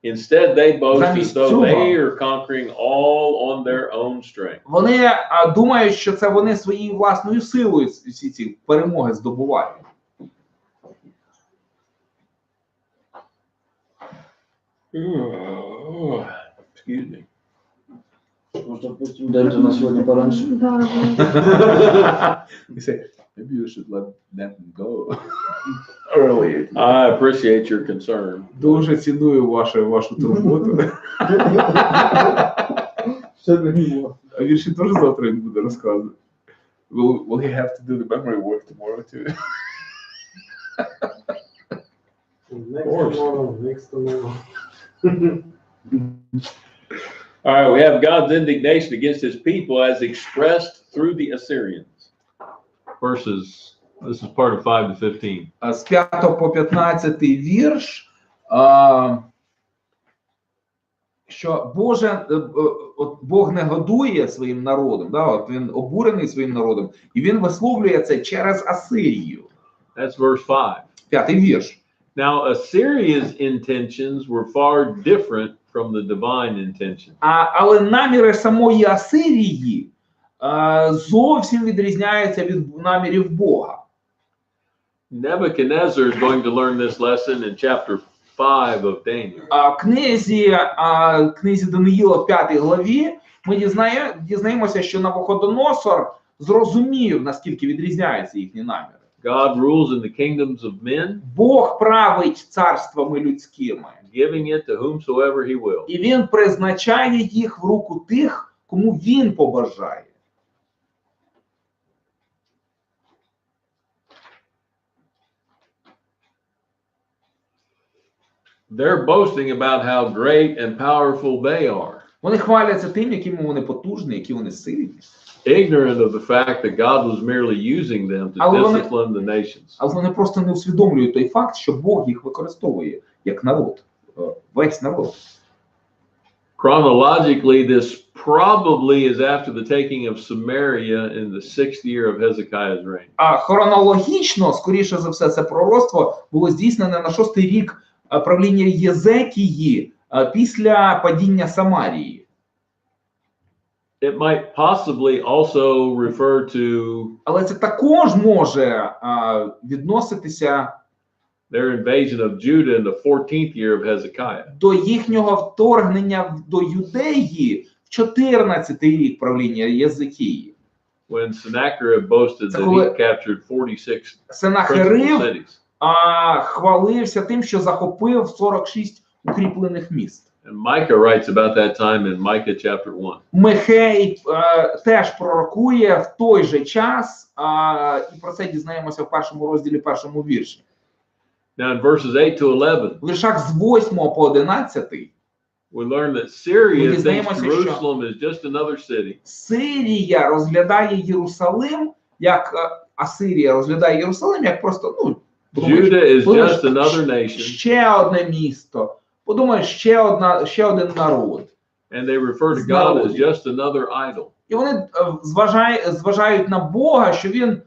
S2: Instead, they boast as
S1: Замість
S2: though
S1: цього-
S2: they are conquering all on their own strength.
S1: Вони думають, що це вони своєю власною силою всі ці перемоги здобувають.
S2: Excuse me.
S3: Может, отпустим Дэнджа на сегодня пораньше?
S4: Да,
S1: You say, maybe you should let them go early.
S2: I appreciate your concern.
S1: Дуже ціную вашу турботу.
S3: Все для него.
S1: А вірші теж завтра він буде розказувати. Will he have to do the memory work tomorrow too?
S6: Next tomorrow.
S2: All right, we have God's indignation against his people as expressed through the Assyrians. This is part of 5 to 15.
S1: З 5 по 15 вірш, що Бог не годує своїм народом, да, от він обурений своїм народом, і він висловлює це через Асирію.
S2: That's verse 5.
S1: 5 вірш.
S2: Now, Assyria's intentions were far different from the divine intention.
S1: Але наміри самої Асирії зовсім відрізняються від намірів Бога.
S2: Nebuchadnezzar is going to learn this lesson in chapter 5 of Daniel.
S1: Книзі Даниїла в 5 главі ми дізнаємося, що Навуходоносор зрозумів, наскільки відрізняються їхні наміри.
S2: God rules in the kingdoms of men,
S1: Бог править царствами людськими,
S2: giving it to whomsoever he will.
S1: і він призначає їх в руку тих, кому він побажає.
S2: They're boasting about how great and powerful they are,
S1: Вони хваляться тим, якими вони потужні, які вони сильні.
S2: ignorant of the fact that God was merely using them to
S1: Але вони-
S2: discipline the nations.
S1: Але вони просто не усвідомлюють той факт, що Бог їх використовує як народ, весь народ.
S2: Chronologically, this probably is after the taking of Samaria in the 6th year of Hezekiah's reign.
S1: А хронологічно, скоріше за все, це пророцтво було здійснене на 6-й рік правління Єзекії після падіння Самарії.
S2: It might possibly also refer to
S1: Але це також може відноситися
S2: their invasion of Judah in the 14th year of Hezekiah.
S1: до їхнього вторгнення до Юдеї в 14-й рік правління Єзекії.
S2: When Sennacherib boasted that he captured 46 principal
S1: Сенахерib
S2: cities.
S1: хвалився тим, що захопив 46 укріплених міст.
S2: And Micah writes about that time in Micah chapter 1.
S1: Михей теж пророкує в той же час, і про це дізнаємося в першому розділі, першому вірші.
S2: Now in verses 8 to 11,
S1: В віршах з 8 по 11
S2: we learn that Syria thinks
S1: дізнаємося, що
S2: Jerusalem is just another city.
S1: Сирія розглядає Єрусалим, як Асирія розглядає Єрусалим, як просто,
S2: Judah is
S1: подумаєш,
S2: just another nation,
S1: ще одне місто, подумаєш, ще один народ.
S2: and they refer to God as just another idol.
S1: І вони зважають на Бога, що він,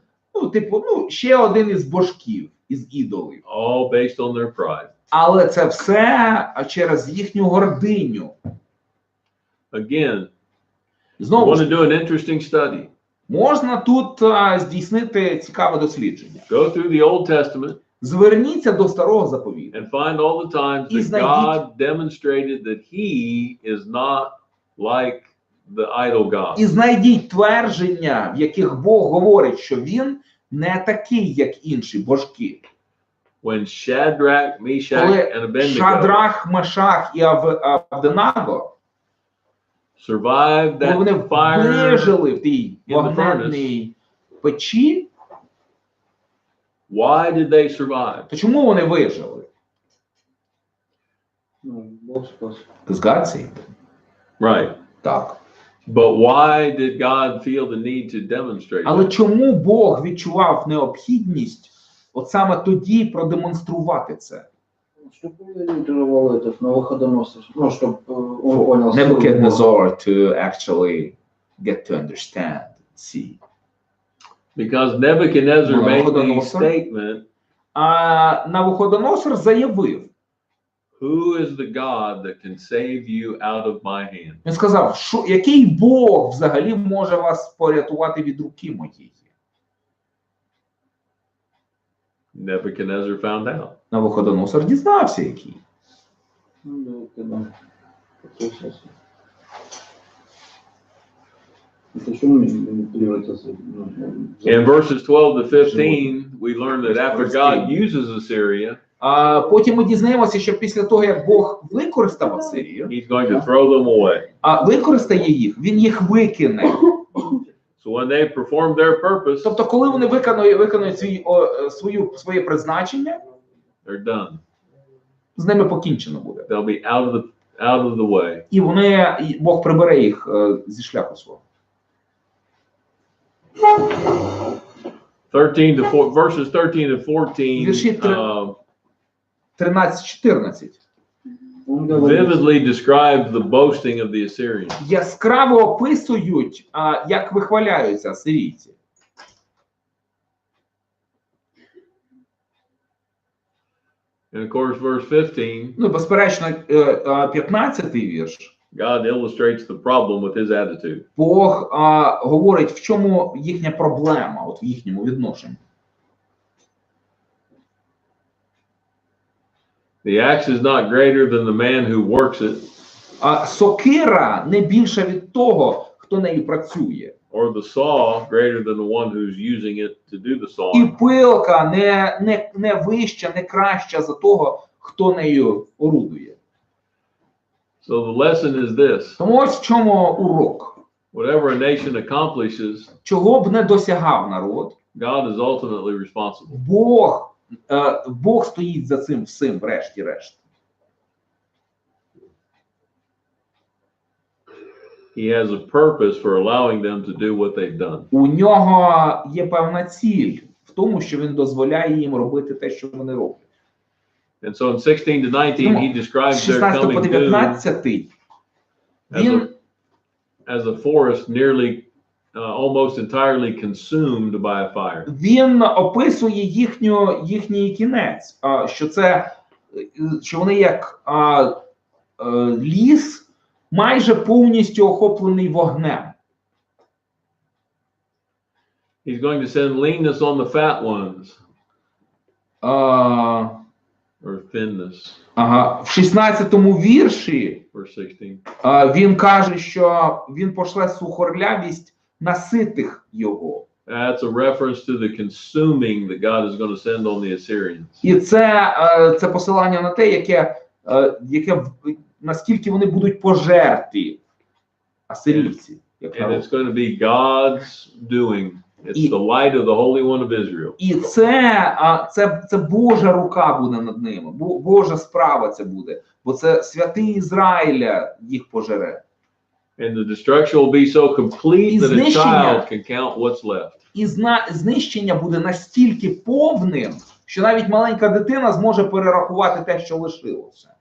S1: ще один із божків, із ідолів.
S2: All based on their pride.
S1: Але це все через їхню гординю.
S2: Again, we
S1: Знову
S2: want to
S1: ж,
S2: do an interesting study.
S1: можна тут здійснити цікаве дослідження.
S2: Go through the Old Testament
S1: Зверніться до Старого Заповіту.
S2: and find all the times
S1: І
S2: that
S1: знайдіть-
S2: God demonstrated that he is not like the idol God.
S1: І знайдіть твердження, в яких Бог говорить, що він не такий, як інші божки.
S2: When Shadrach, Meshach,
S1: Коли
S2: and Abednego
S1: Шадрах, Мешах і Авденаго,
S2: survived
S1: коли вони
S2: that fire,
S1: вижили в тій
S2: in the
S1: вогненній печі,
S2: why did they survive?
S1: то чому вони вижили?
S3: Ну, Бог спас.
S1: Because God saved them.
S2: Right.
S1: Так.
S2: But why did God feel the need to demonstrate
S1: Але
S2: that?
S1: чому Бог відчував необхідність от саме тоді продемонструвати це?
S3: Чтобы ориентировал этот Навуходоносор. Ну, чтобы он понял. силу Бога.
S1: Nebuchadnezzar to actually get to understand, see.
S2: Because Nebuchadnezzar made the
S1: Nabucodonosor.
S2: statement,
S1: А Навуходоносор заявив,
S2: Who is the God that can save you out of my hand?
S5: Він сказав, що який Бог взагалі може вас порятувати від руки моєї?
S2: Nebuchadnezzar found out.
S5: Навуходоносор дізнався, який.
S3: Ну, да, когда. Какой сейчас? Это еще превратился.
S2: In verses 12 to 15, we learn that after God uses Assyria,
S5: А потім ми дізнаємося, що після того, як Бог використав Асирію,
S2: he's going to throw them away.
S5: а використає їх, він їх викине.
S2: So when they perform their purpose,
S5: Тобто, коли вони виконують своє призначення,
S2: they're done.
S5: з ними покінчено буде.
S2: They'll be out of the way.
S5: І Бог прибере їх зі шляху свого.
S2: 13 to 14,
S5: Вірші 13-14
S3: Он говорит,
S2: vividly describes the boasting of the Assyrians.
S5: яскраво описують, як вихваляються асирійці.
S2: And of course, verse 15,
S5: Ну, безперечно, 15-й вірш.
S2: God illustrates the problem with his attitude.
S5: Бог говорить, в чому їхня проблема, от в їхньому відношенні.
S2: The axe is not greater than the man who works it,
S5: Сокира не більша від того, хто нею працює.
S2: or the saw greater than the one who's using it to do the
S5: І
S2: sawing.
S5: пилка не вища, не краща за того, хто нею орудує.
S2: So the lesson is this:
S5: Тому ось в чому урок.
S2: whatever a nation accomplishes,
S5: Чого б не досягав народ,
S2: God is ultimately responsible.
S5: Бог стоїть за цим всім, врешті-решт.
S2: He has a purpose for allowing them to do what they've done.
S5: У нього є певна ціль в тому, що він дозволяє їм робити те, що вони роблять.
S2: And so in 16 to 19, he describes their
S5: 16 по
S2: coming doom
S5: 19 він
S2: as a forest nearly almost entirely consumed by a fire.
S5: Він описує їхній кінець, що вони як ліс, майже повністю охоплений вогнем.
S2: He's going to send leanness on the fat ones, or thinness,
S5: В 16-му вірші
S2: verse 16.
S5: він каже, що він пошле сухорлявість на ситих його.
S2: That's a reference to the consuming that God is going to send on the Assyrians.
S5: І це посилання на те, наскільки вони будуть пожерті, асирійці.
S2: And it's going to be God's doing. It's the light of the Holy One of Israel.
S5: І це Божа рука буде над ними, Божа справа це буде, бо це святий Ізраїля їх пожере.
S2: And the destruction will be so complete that a child can count what's left.
S5: І знищення буде настільки повним, що навіть маленька дитина зможе перерахувати те, що лишилося.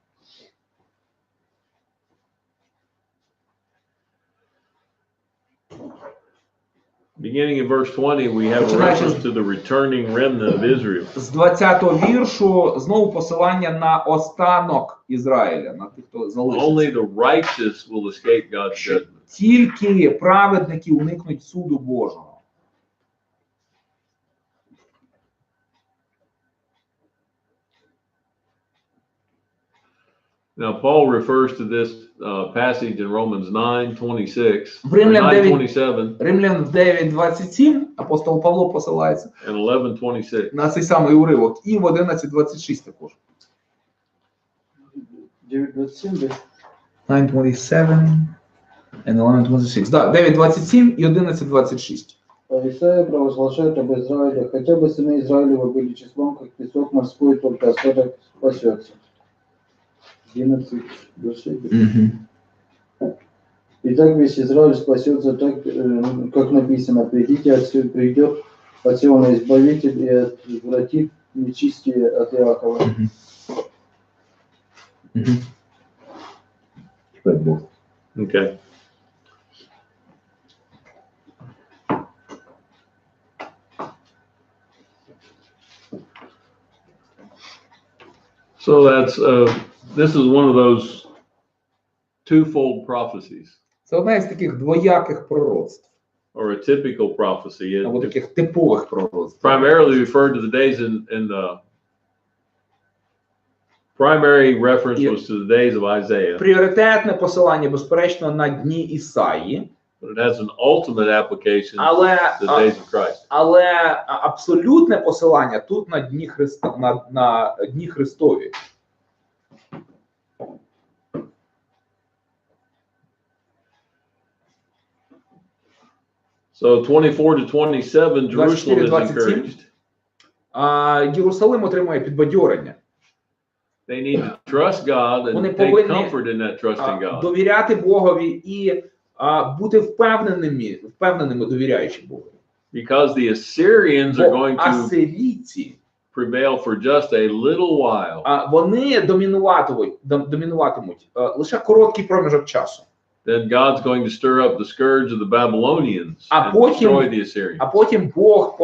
S2: Beginning in verse 20, we have a reference to the returning remnant of Israel.
S5: З 20-го віршу знову посилання на останок Ізраїля, на тих, хто залишиться.
S2: Only the righteous will escape God's judgment.
S5: Тільки праведники уникнуть суду Божого.
S2: Now, Paul refers to this passage in Romans 9:26,
S5: В Римлян
S2: 9:27,
S5: Римлян 9:27 апостол Павло посилається
S2: and 11:26.
S5: на цей самий уривок, і в 11:26 також.
S3: 9:27, да?
S5: 9:27 and 11:26. Да, 9:27 и 11:26.
S3: Исаия провозглашает об Израиле, хотя бы сыны Израилева были числом, как песок морской, только остаток спасется. 11 вершей. Итак, весь Израиль спасется так, как написано: придет от Сиона Избавитель и отвратит нечистие от Иакова.
S2: Okay. So that's This is one of those twofold prophecies,
S5: Це одна із таких двояких пророцтв,
S2: or a typical prophecy.
S5: або
S2: It
S5: таких типових пророцтв.
S2: primarily referred to the days in the primary reference was to the days of Isaiah,
S5: Пріоритетне посилання, безперечно, на дні Ісаї,
S2: but it has an ultimate application to
S5: але,
S2: the days of Christ.
S5: але абсолютне посилання тут на дні Христа, на дні Христові.
S2: So 24 to 27, Jerusalem is
S5: 24-27.
S2: encouraged.
S5: Єрусалим отримує підбадьорення.
S2: They need to trust God
S5: Вони
S2: and take
S5: повинні,
S2: comfort in that trust in God.
S5: довіряти Богові і бути впевненими, довіряючи Богові.
S2: Because the Assyrians are
S5: Бо
S2: going to
S5: асирійці,
S2: prevail for just a little while.
S5: Вони домінуватимуть лише короткий проміжок часу.
S2: Then God's going to stir up the scourge of the Babylonians
S5: А
S2: and destroy the
S5: потім,
S2: Assyrians.
S5: потім Бог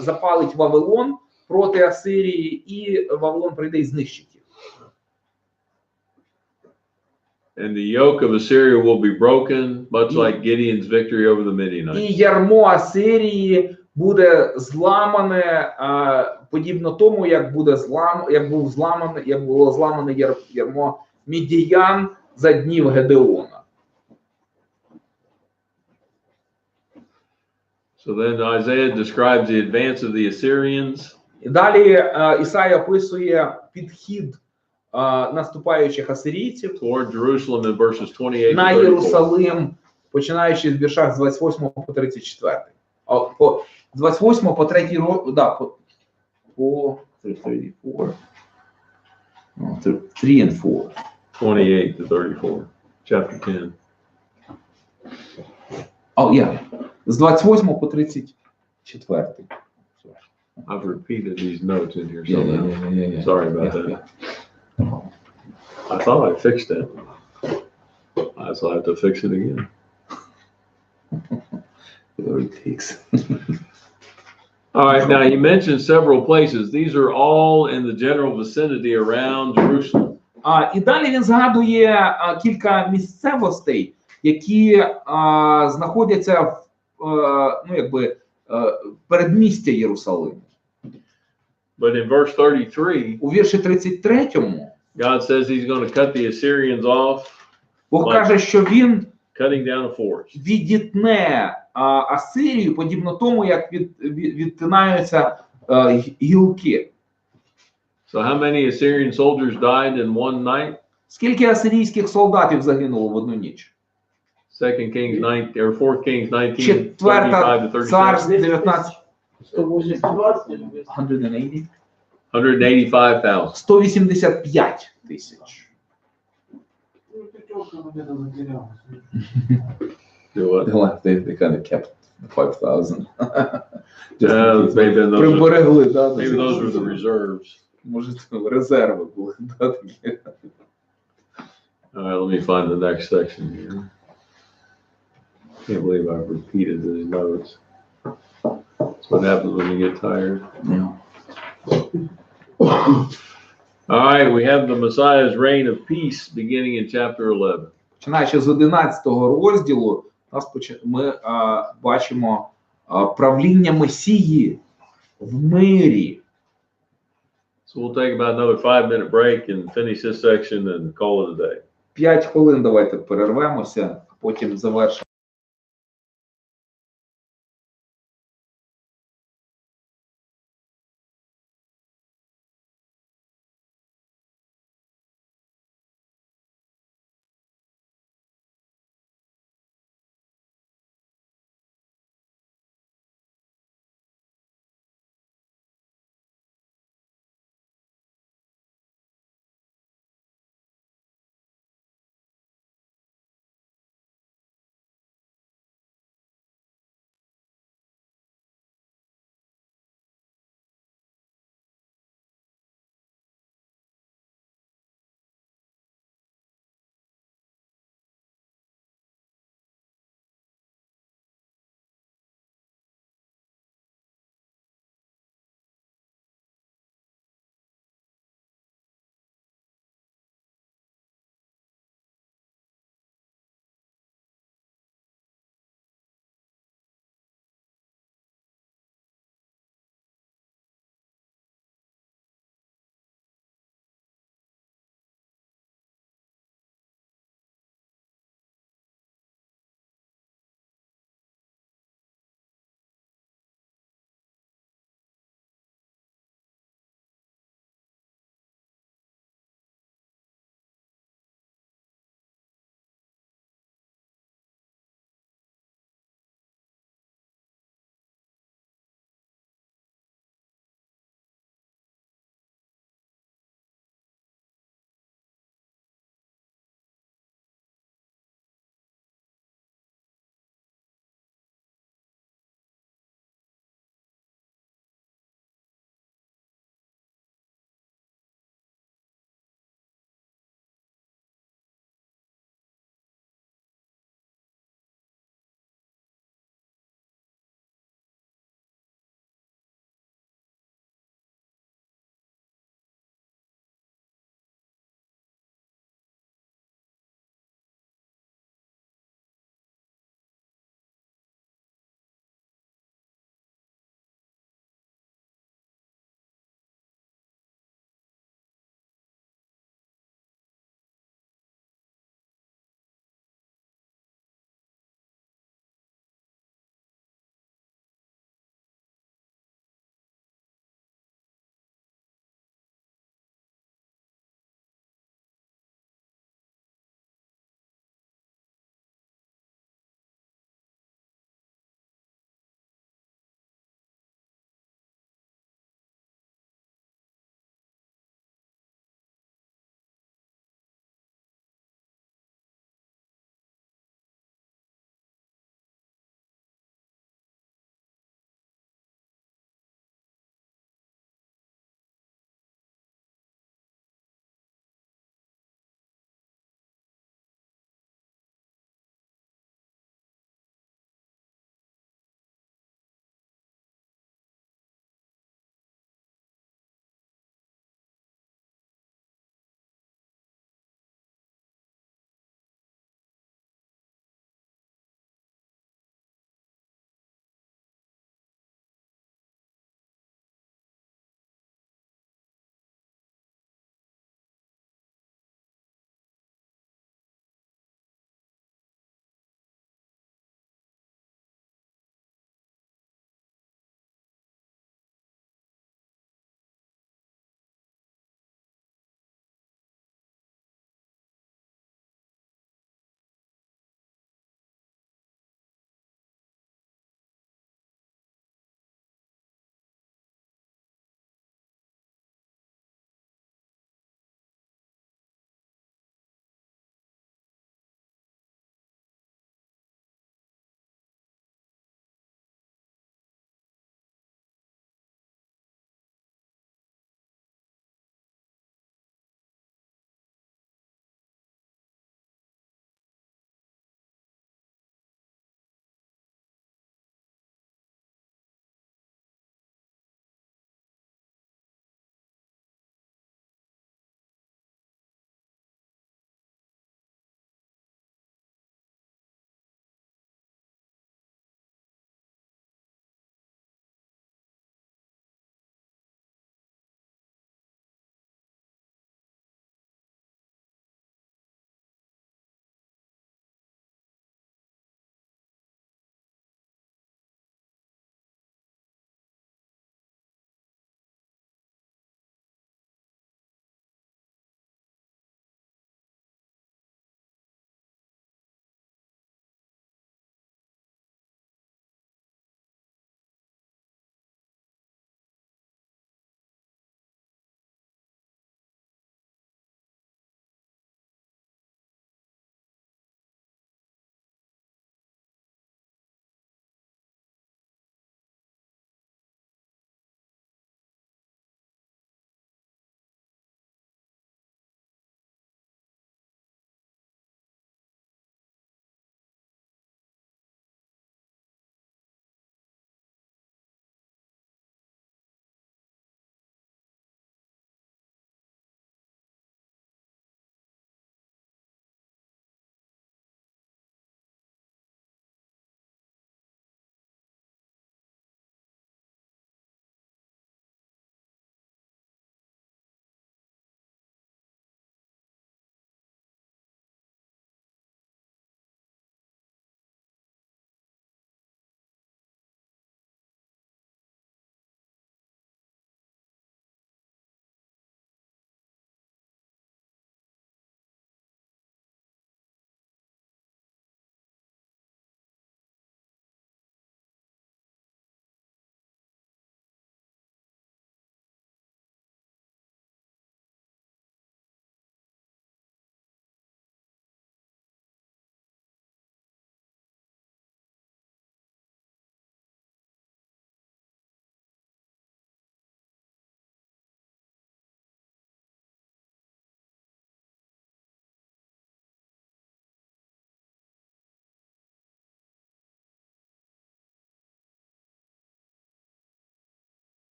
S5: запалить Вавилон проти Асирії, і Вавилон прийде і знищить їх.
S2: And the yoke of Assyria will be broken, much like Gideon's victory over the Midianites.
S5: І ярмо Асирії буде зламане, подібно тому, як було зламане ярмо Мідіян за днів Гедеона.
S2: So then Isaiah describes the advance of the Assyrians.
S5: І далі Ісая описує підхід наступаючих асирійців
S2: Toward Jerusalem in verses 28
S5: на
S2: to 34.
S5: Єрусалим, починаючи з віршах з 28 по 34. З 28 по 3 по 34. 3 and 4.
S2: 28 to 34, chapter 10.
S5: З 28 по 34.
S2: I've repeated these notes in here somehow. Sorry about that. I thought I fixed it. So I have to fix it again.
S5: Whatever it takes.
S2: All right, now he mentioned several places. These are all in the general vicinity around Jerusalem.
S5: І далі він згадує кілька місцевостей, які знаходяться в передмістя Єрусалиму.
S2: But in verse 33,
S5: У вірші 33-му
S2: God says he's going to cut the Assyrians off,
S5: Бог каже, що він
S2: cutting down a forest.
S5: відітне Асирію, подібно тому, як відтинаються гілки.
S2: So how many Assyrian soldiers died in one night?
S5: Скільки асирійських солдатів загинуло в одну ніч?
S2: 2 Kings 19 or 4 Kings 19, 35 to
S5: Четверта
S2: 37.
S5: царств 19.
S6: 180.
S2: 185,000.
S5: 185 тисяч.
S2: Do what?
S5: They kind of kept 5,000.
S2: Maybe those
S5: Приберегли,
S2: maybe those were the reserves.
S5: Може, це резерви були, такі.
S2: All right, let me find the next section here. Can't believe I've repeated these notes. That's what happens when you get tired.
S5: Yeah.
S2: All right, we have the Messiah's reign of peace beginning in chapter 11.
S5: Починаючи з 11-го розділу, ми бачимо правління Месії в мирі.
S2: So we'll take about another 5-minute break and finish this section and call it a day.
S5: 5 хвилин давайте перервемося, а потім завершимо.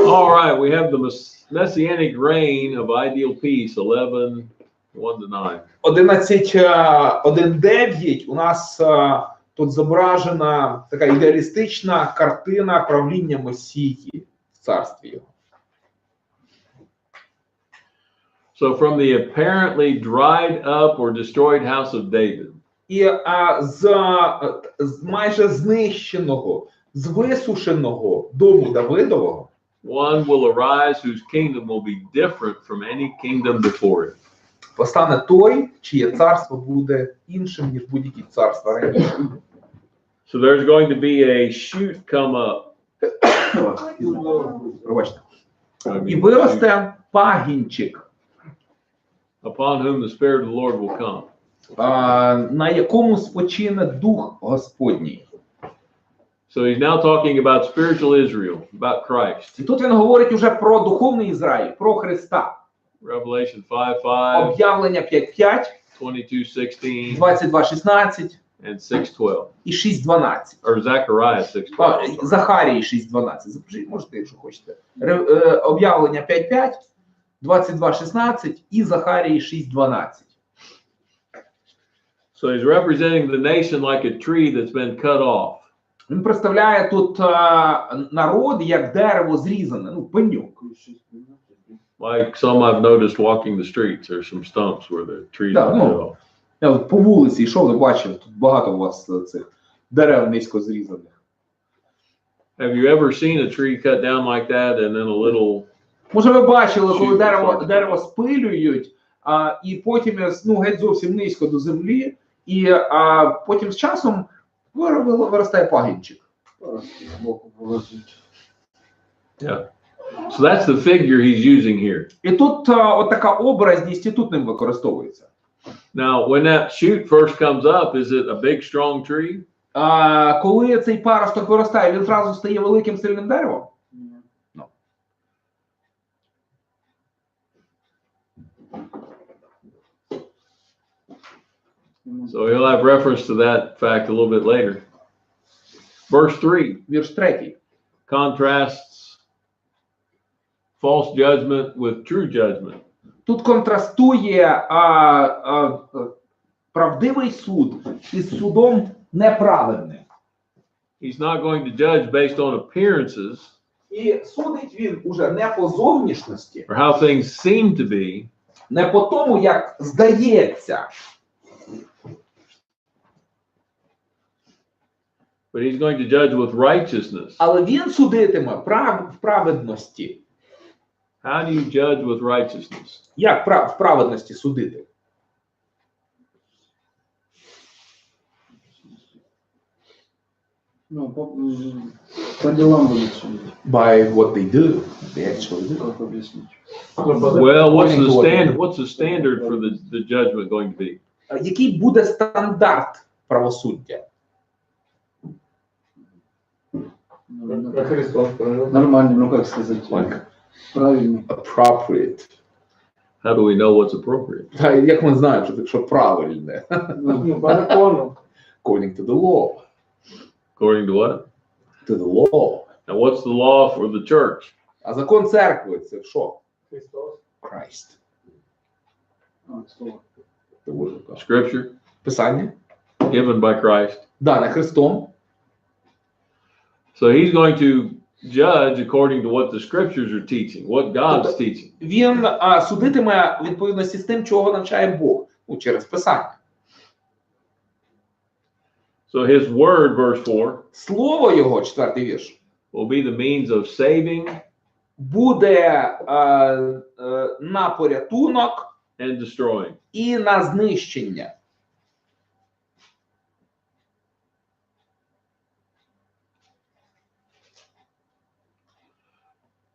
S2: All right, we have the messianic reign of ideal peace, 11, 1-9.
S5: 11.1.9 у нас тут зображена така ідеалістична картина правління Месії в царстві його.
S2: So from the apparently dried up or destroyed house of David.
S5: І з майже знищеного, з висушеного дому Давидового
S2: One will arise whose kingdom will be different from any kingdom before it.
S5: постане той, чиє царство буде іншим, ніж будь-які царства раніше.
S2: So there's going to be a shoot come up.
S5: Пробачте. І виросте пагінчик,
S2: Upon whom the Spirit of the Lord will come.
S5: на якому спочине Дух Господній.
S2: So he's now talking about spiritual Israel, about Christ.
S5: І тут він говорить уже про духовний Ізраїль, про Христа.
S2: Revelation 5:5,
S5: Об'явлення 5.5,
S2: 22:16,
S5: 22.16
S2: and 6:12.
S5: і 6.12.
S2: Or Zechariah 6:12.
S5: Захарії 6.12. Запишіть, можете, якщо хочете. Об'явлення 5.5, 22.16 і Захарії 6.12.
S2: So he's representing the nation like a tree that's been cut off.
S5: Він представляє тут народ як дерево зрізане, ну, пеньок.
S2: Like some I've noticed walking the streets, there's some stumps where the trees
S5: Да,
S2: are
S5: ну.
S2: cut off.
S5: Я от по вулиці йшов і бачив, тут багато у вас цих дерев низько зрізаних.
S2: Have you ever seen a tree cut down like that and then a little?
S5: Може, ви бачили, коли
S2: Чуть-чуть.
S5: дерево спилюють, і потім геть зовсім низько до землі, і потім з часом виростає пагінчик.
S2: Yeah. So that's the figure he's using here.
S5: І тут от така образність і тут ним використовується.
S2: Now, when that shoot first comes up, is it a big, strong tree?
S5: Коли цей паросток виростає, він зразу стає великим сильним деревом?
S2: So he'll have reference to that fact a little bit later. Verse 3
S5: Вірш 3.
S2: contrasts false judgment with true judgment.
S5: Тут контрастує правдивий суд із судом неправедним.
S2: He's not going to judge based on appearances
S5: І судить він уже не по зовнішності,
S2: or how things seem to be,
S5: не по тому, як здається,
S2: but he's going to judge with righteousness.
S5: але він судитиме в праведності.
S2: How do you judge with righteousness?
S5: Як в праведності судити?
S3: Ну, по делам будет судить.
S5: By what they do. They actually do.
S3: Как объяснить?
S2: Well, what's
S5: According
S2: the
S5: to what-
S2: standard? What's the standard for the judgment going to be?
S5: Який буде стандарт правосуддя?
S6: Как Христос прожил.
S3: Нормально, ну как сказать?
S5: Like
S3: Правильно.
S5: appropriate.
S2: How do we know what's appropriate?
S5: Та як ми знаємо, що правильне?
S6: Ну, по закону.
S5: According to the law.
S2: According to what?
S5: To the law.
S2: Now, what's the law for the church?
S5: А закон церкви це що?
S6: Христос.
S5: Christ.
S3: Слово.
S5: The word of God.
S2: Scripture
S5: Писання?
S2: given by Christ.
S5: Дане Христом.
S2: So he's going to judge according to what the scriptures are teaching, what God's teaching.
S5: Він судитиме в відповідності з тим, чого навчає Бог, через Писання.
S2: So his word, verse 4,
S5: Слово його, 4-й вірш,
S2: will be the means of saving
S5: буде на порятунок
S2: and destroying.
S5: і на знищення.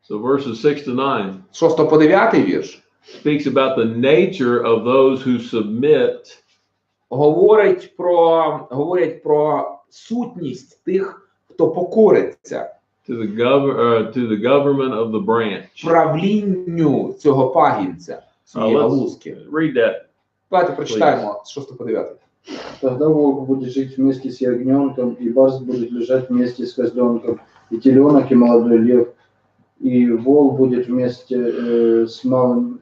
S2: So verses 6-9
S5: 6 по 9 вірш
S2: speaks about the nature of those who submit
S5: говорять про сутність тих, хто покориться
S2: to the government of the branch.
S5: правлінню цього пагінця, цієї
S2: let's
S5: галузки.
S2: read that.
S5: Давайте прочитаємо з 6 по 9.
S3: Тогда волк будет жить вместе с ягненком, и барс будет лежать вместе с козленком, и теленок, и молодой лев, и вол будет вместе с малым,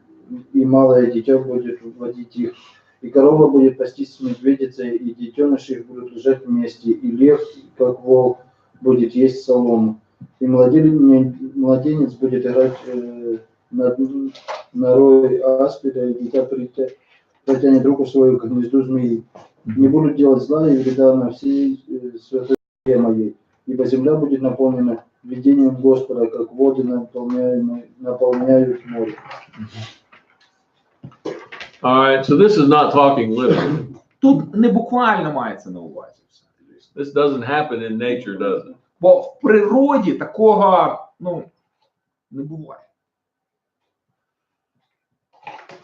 S3: и малое дитя будет водить их, и корова будет пастись с медведицей, и детеныши их будут лежать вместе, и лев, как вол, будет есть солому, и младенец будет играть над норой аспида, и дитя протянет руку свою к гнезду змеи. Не будут делать зла и вреда на всей святой земле моей, ибо земля будет наполнена видением Господа, как воды наполняют море.
S2: All right, so this is not talking literally.
S5: Тут не буквально мається на увазі все.
S2: This doesn't happen in nature, does it?
S5: Бо в природі такого, не буває.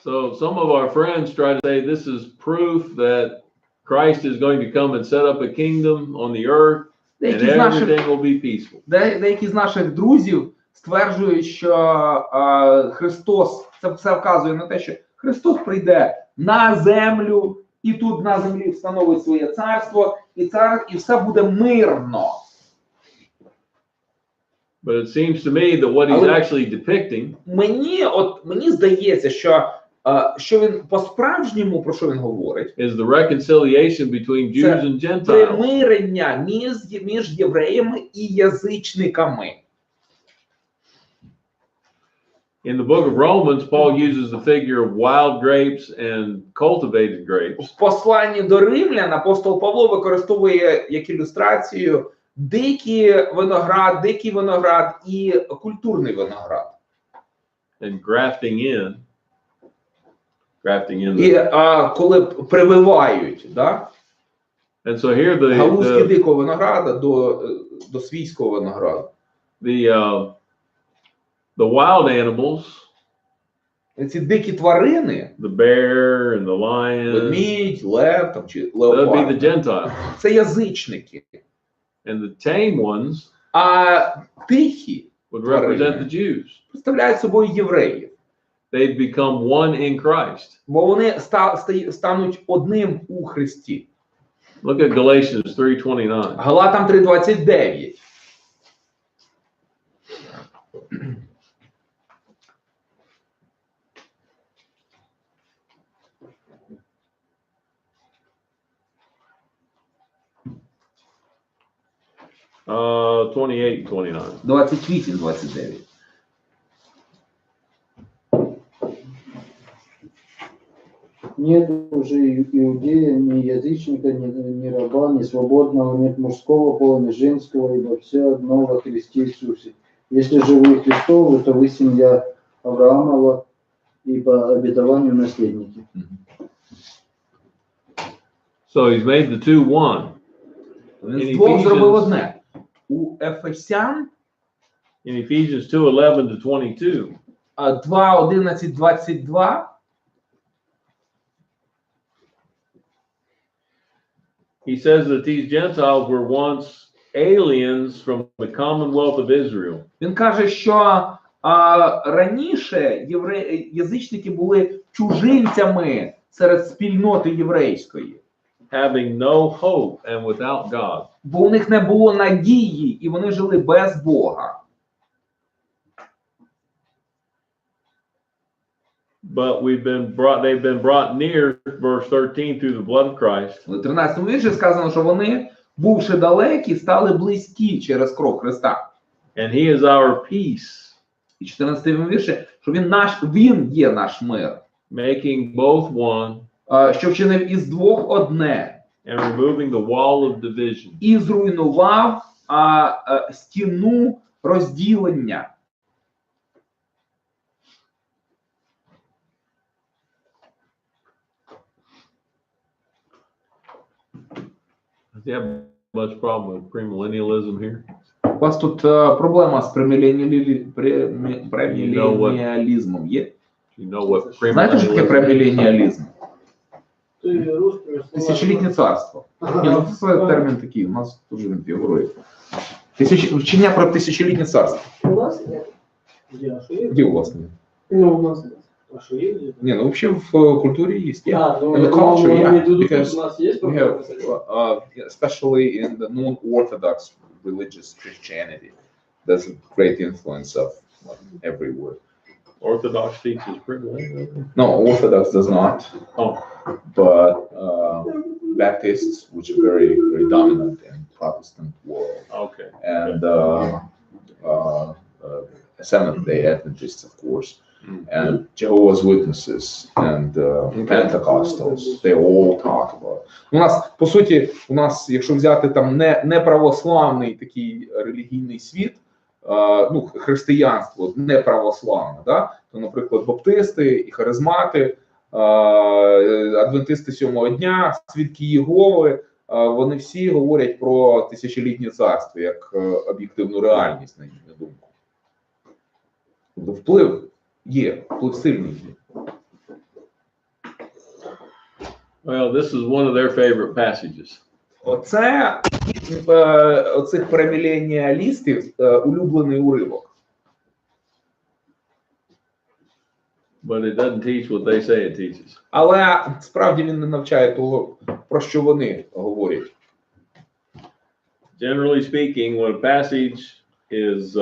S2: So some of our friends try to say this is proof that Christ is going to come and set up a kingdom on the earth and
S5: Деякі з наших,
S2: everything will be peaceful.
S5: деякі з наших друзів стверджують, що Христос, це все вказує на те, що Христос прийде на землю, і тут на землі встановить своє царство, і все буде мирно.
S2: But it seems to me that what he's actually depicting
S5: Мені здається, що він по-справжньому, про що він говорить,
S2: is the reconciliation between Jews and Gentiles.
S5: примирення між євреями і язичниками.
S2: In the book of Romans, Paul uses the figure of wild grapes and cultivated grapes.
S5: В посланні до Римлян апостол Павло використовує як ілюстрацію дикий виноград і культурний виноград.
S2: And grafting in
S5: І коли прививають, да?
S2: And so here
S5: галузки дикого винограда до свійського винограду.
S2: The wild animals,
S5: Ці дикі тварини,
S2: the bear and the lion,
S5: ведмідь, лев там, чи
S2: that would be the
S5: леопард,
S2: Gentiles.
S5: це язичники.
S2: And the tame ones
S5: А тихі
S2: would represent the Jews.
S5: представляють собою євреїв.
S2: They'd become one in Christ.
S5: Бо вони стануть одним у Христі.
S2: Look at Galatians 3:29.
S5: Галатам 3:29.
S2: Uh, 28 and 29.
S5: 28-29.
S3: Нет уже иудея, ни язычника, ни раба, ни свободного, нет мужского пола, ни женского, ибо все одно во Христе Иисусе. Если же вы Христовы, то вы семья Авраамова и по обетованию наследники.
S2: So he's made the two one.
S5: Він з двох зробив одне. У Ефесян
S2: In Ephesians 2:11 to 22,
S5: 2:11-22
S2: he says that these Gentiles were once aliens from the commonwealth of Israel.
S5: він каже, що раніше язичники були чужинцями серед спільноти єврейської.
S2: Having no hope and without God.
S5: Бо у них не було надії, і вони жили без Бога.
S2: But they've been brought near, verse 13, through the blood of Christ.
S5: У 13-му вірші сказано, що вони, бувши далекі, стали близькі через кров Христа.
S2: And he is our peace.
S5: І 14-му вірші, що він є наш мир.
S2: Making both one.
S5: Що вчинив із двох одне.
S2: And removing the wall of division.
S5: І зруйнував стіну розділення.
S2: Do you have much problem with premillennialism here?
S5: У вас тут проблема з преміленіалізмом є?
S2: You know what
S5: Знаєте, що таке
S2: premillennialism is?
S5: преміленіалізм?
S6: Ты русскими
S5: Тисячолітнє царство. Ні, ну це термін такий, у нас дуже він фігурує. Вчення про тисячолітнє царство.
S6: У нас нет. Где? А что есть?
S5: Де у вас нет?
S6: Ну, у нас нет. А что есть? где-то?
S5: Ні, ну взагалі в культурі є.
S6: А, ну,
S5: In the
S6: я
S5: culture,
S6: думал,
S5: yeah,
S6: имеет в виду,
S5: because
S6: что у нас есть
S5: We
S6: проблемы
S5: have,
S6: с этим?
S5: especially in the non-Orthodox religious Christianity, there's a great influence of like every word.
S2: Orthodox teaches pretty well.
S5: No, Orthodox does not.
S2: Oh.
S5: But Baptists, which are very, very dominant in Protestant world,
S2: Okay.
S5: and Seventh-day Adventists, of course, and Jehovah's Witnesses, and Pentecostals, they all talk about. У нас, по суті, якщо взяти там не православний такий релігійний світ, ну, християнство не православне, да? То, наприклад, баптисти і харизмати, адвентисти сьомого дня, свідки Єгови, вони всі говорять про тисячолітнє царство як об'єктивну реальність, на їхню думку. Тобто вплив є, вплив сильний є.
S2: Well, this is one of their favorite passages.
S5: Оце оцих преміленіалістів улюблений уривок.
S2: But it doesn't teach what they say it teaches.
S5: Але справді він не навчає того, про що вони говорять.
S2: Generally speaking, when a passage is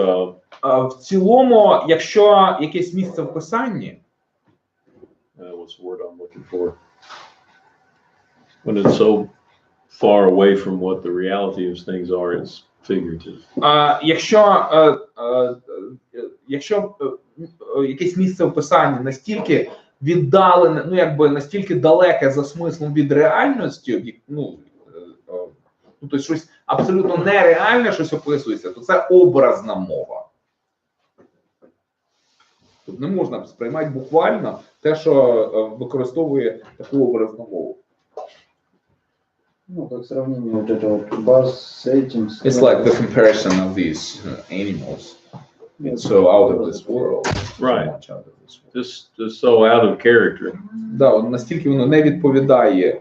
S5: В цілому, якщо якесь місце в Писанні,
S2: what's the word I'm looking for? When it's so far away from what the reality of things are, it's figurative.
S5: якщо якесь місце в Писанні настільки віддалене, ну якби настільки далеке за смислом від реальності, тобто щось абсолютно нереальне, щось описується, то це образна мова. Тут не можна сприймати буквально те, що використовує таку образну мову.
S3: Ну, как сравнение вот это вот бас с этим.
S5: It's like the comparison of these animals. It's so out of this world.
S2: Right.
S5: So much out of this world.
S2: Just so out of character.
S5: Да, настільки воно не відповідає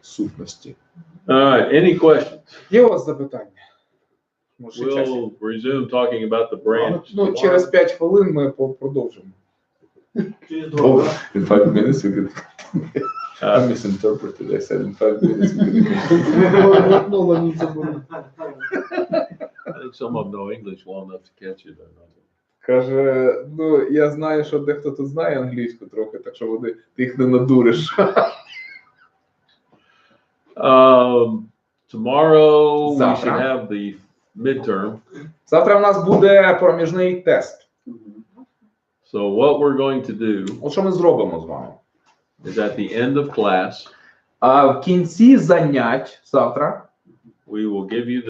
S5: сутності.
S2: All right, any questions?
S5: Є у вас запитання? Може, ще час?
S2: We'll resume talking about the branch.
S5: Ну, через 5 хвилин ми продовжимо.
S6: Через два.
S5: In 5 minutes we could... I misinterpreted. I said in 5 minutes we could...
S2: I think some of them know English well enough to catch it.
S5: Каже, ну, я знаю, що дехто тут знає англійську трохи, так що ти їх не надуриш.
S2: Tomorrow we
S5: Завтра.
S2: should have the midterm.
S5: Завтра у нас буде проміжний тест.
S2: So what we're going to do
S5: От що ми зробимо з вами?
S2: is at the end of class,
S5: А в кінці занять завтра
S2: we will give you the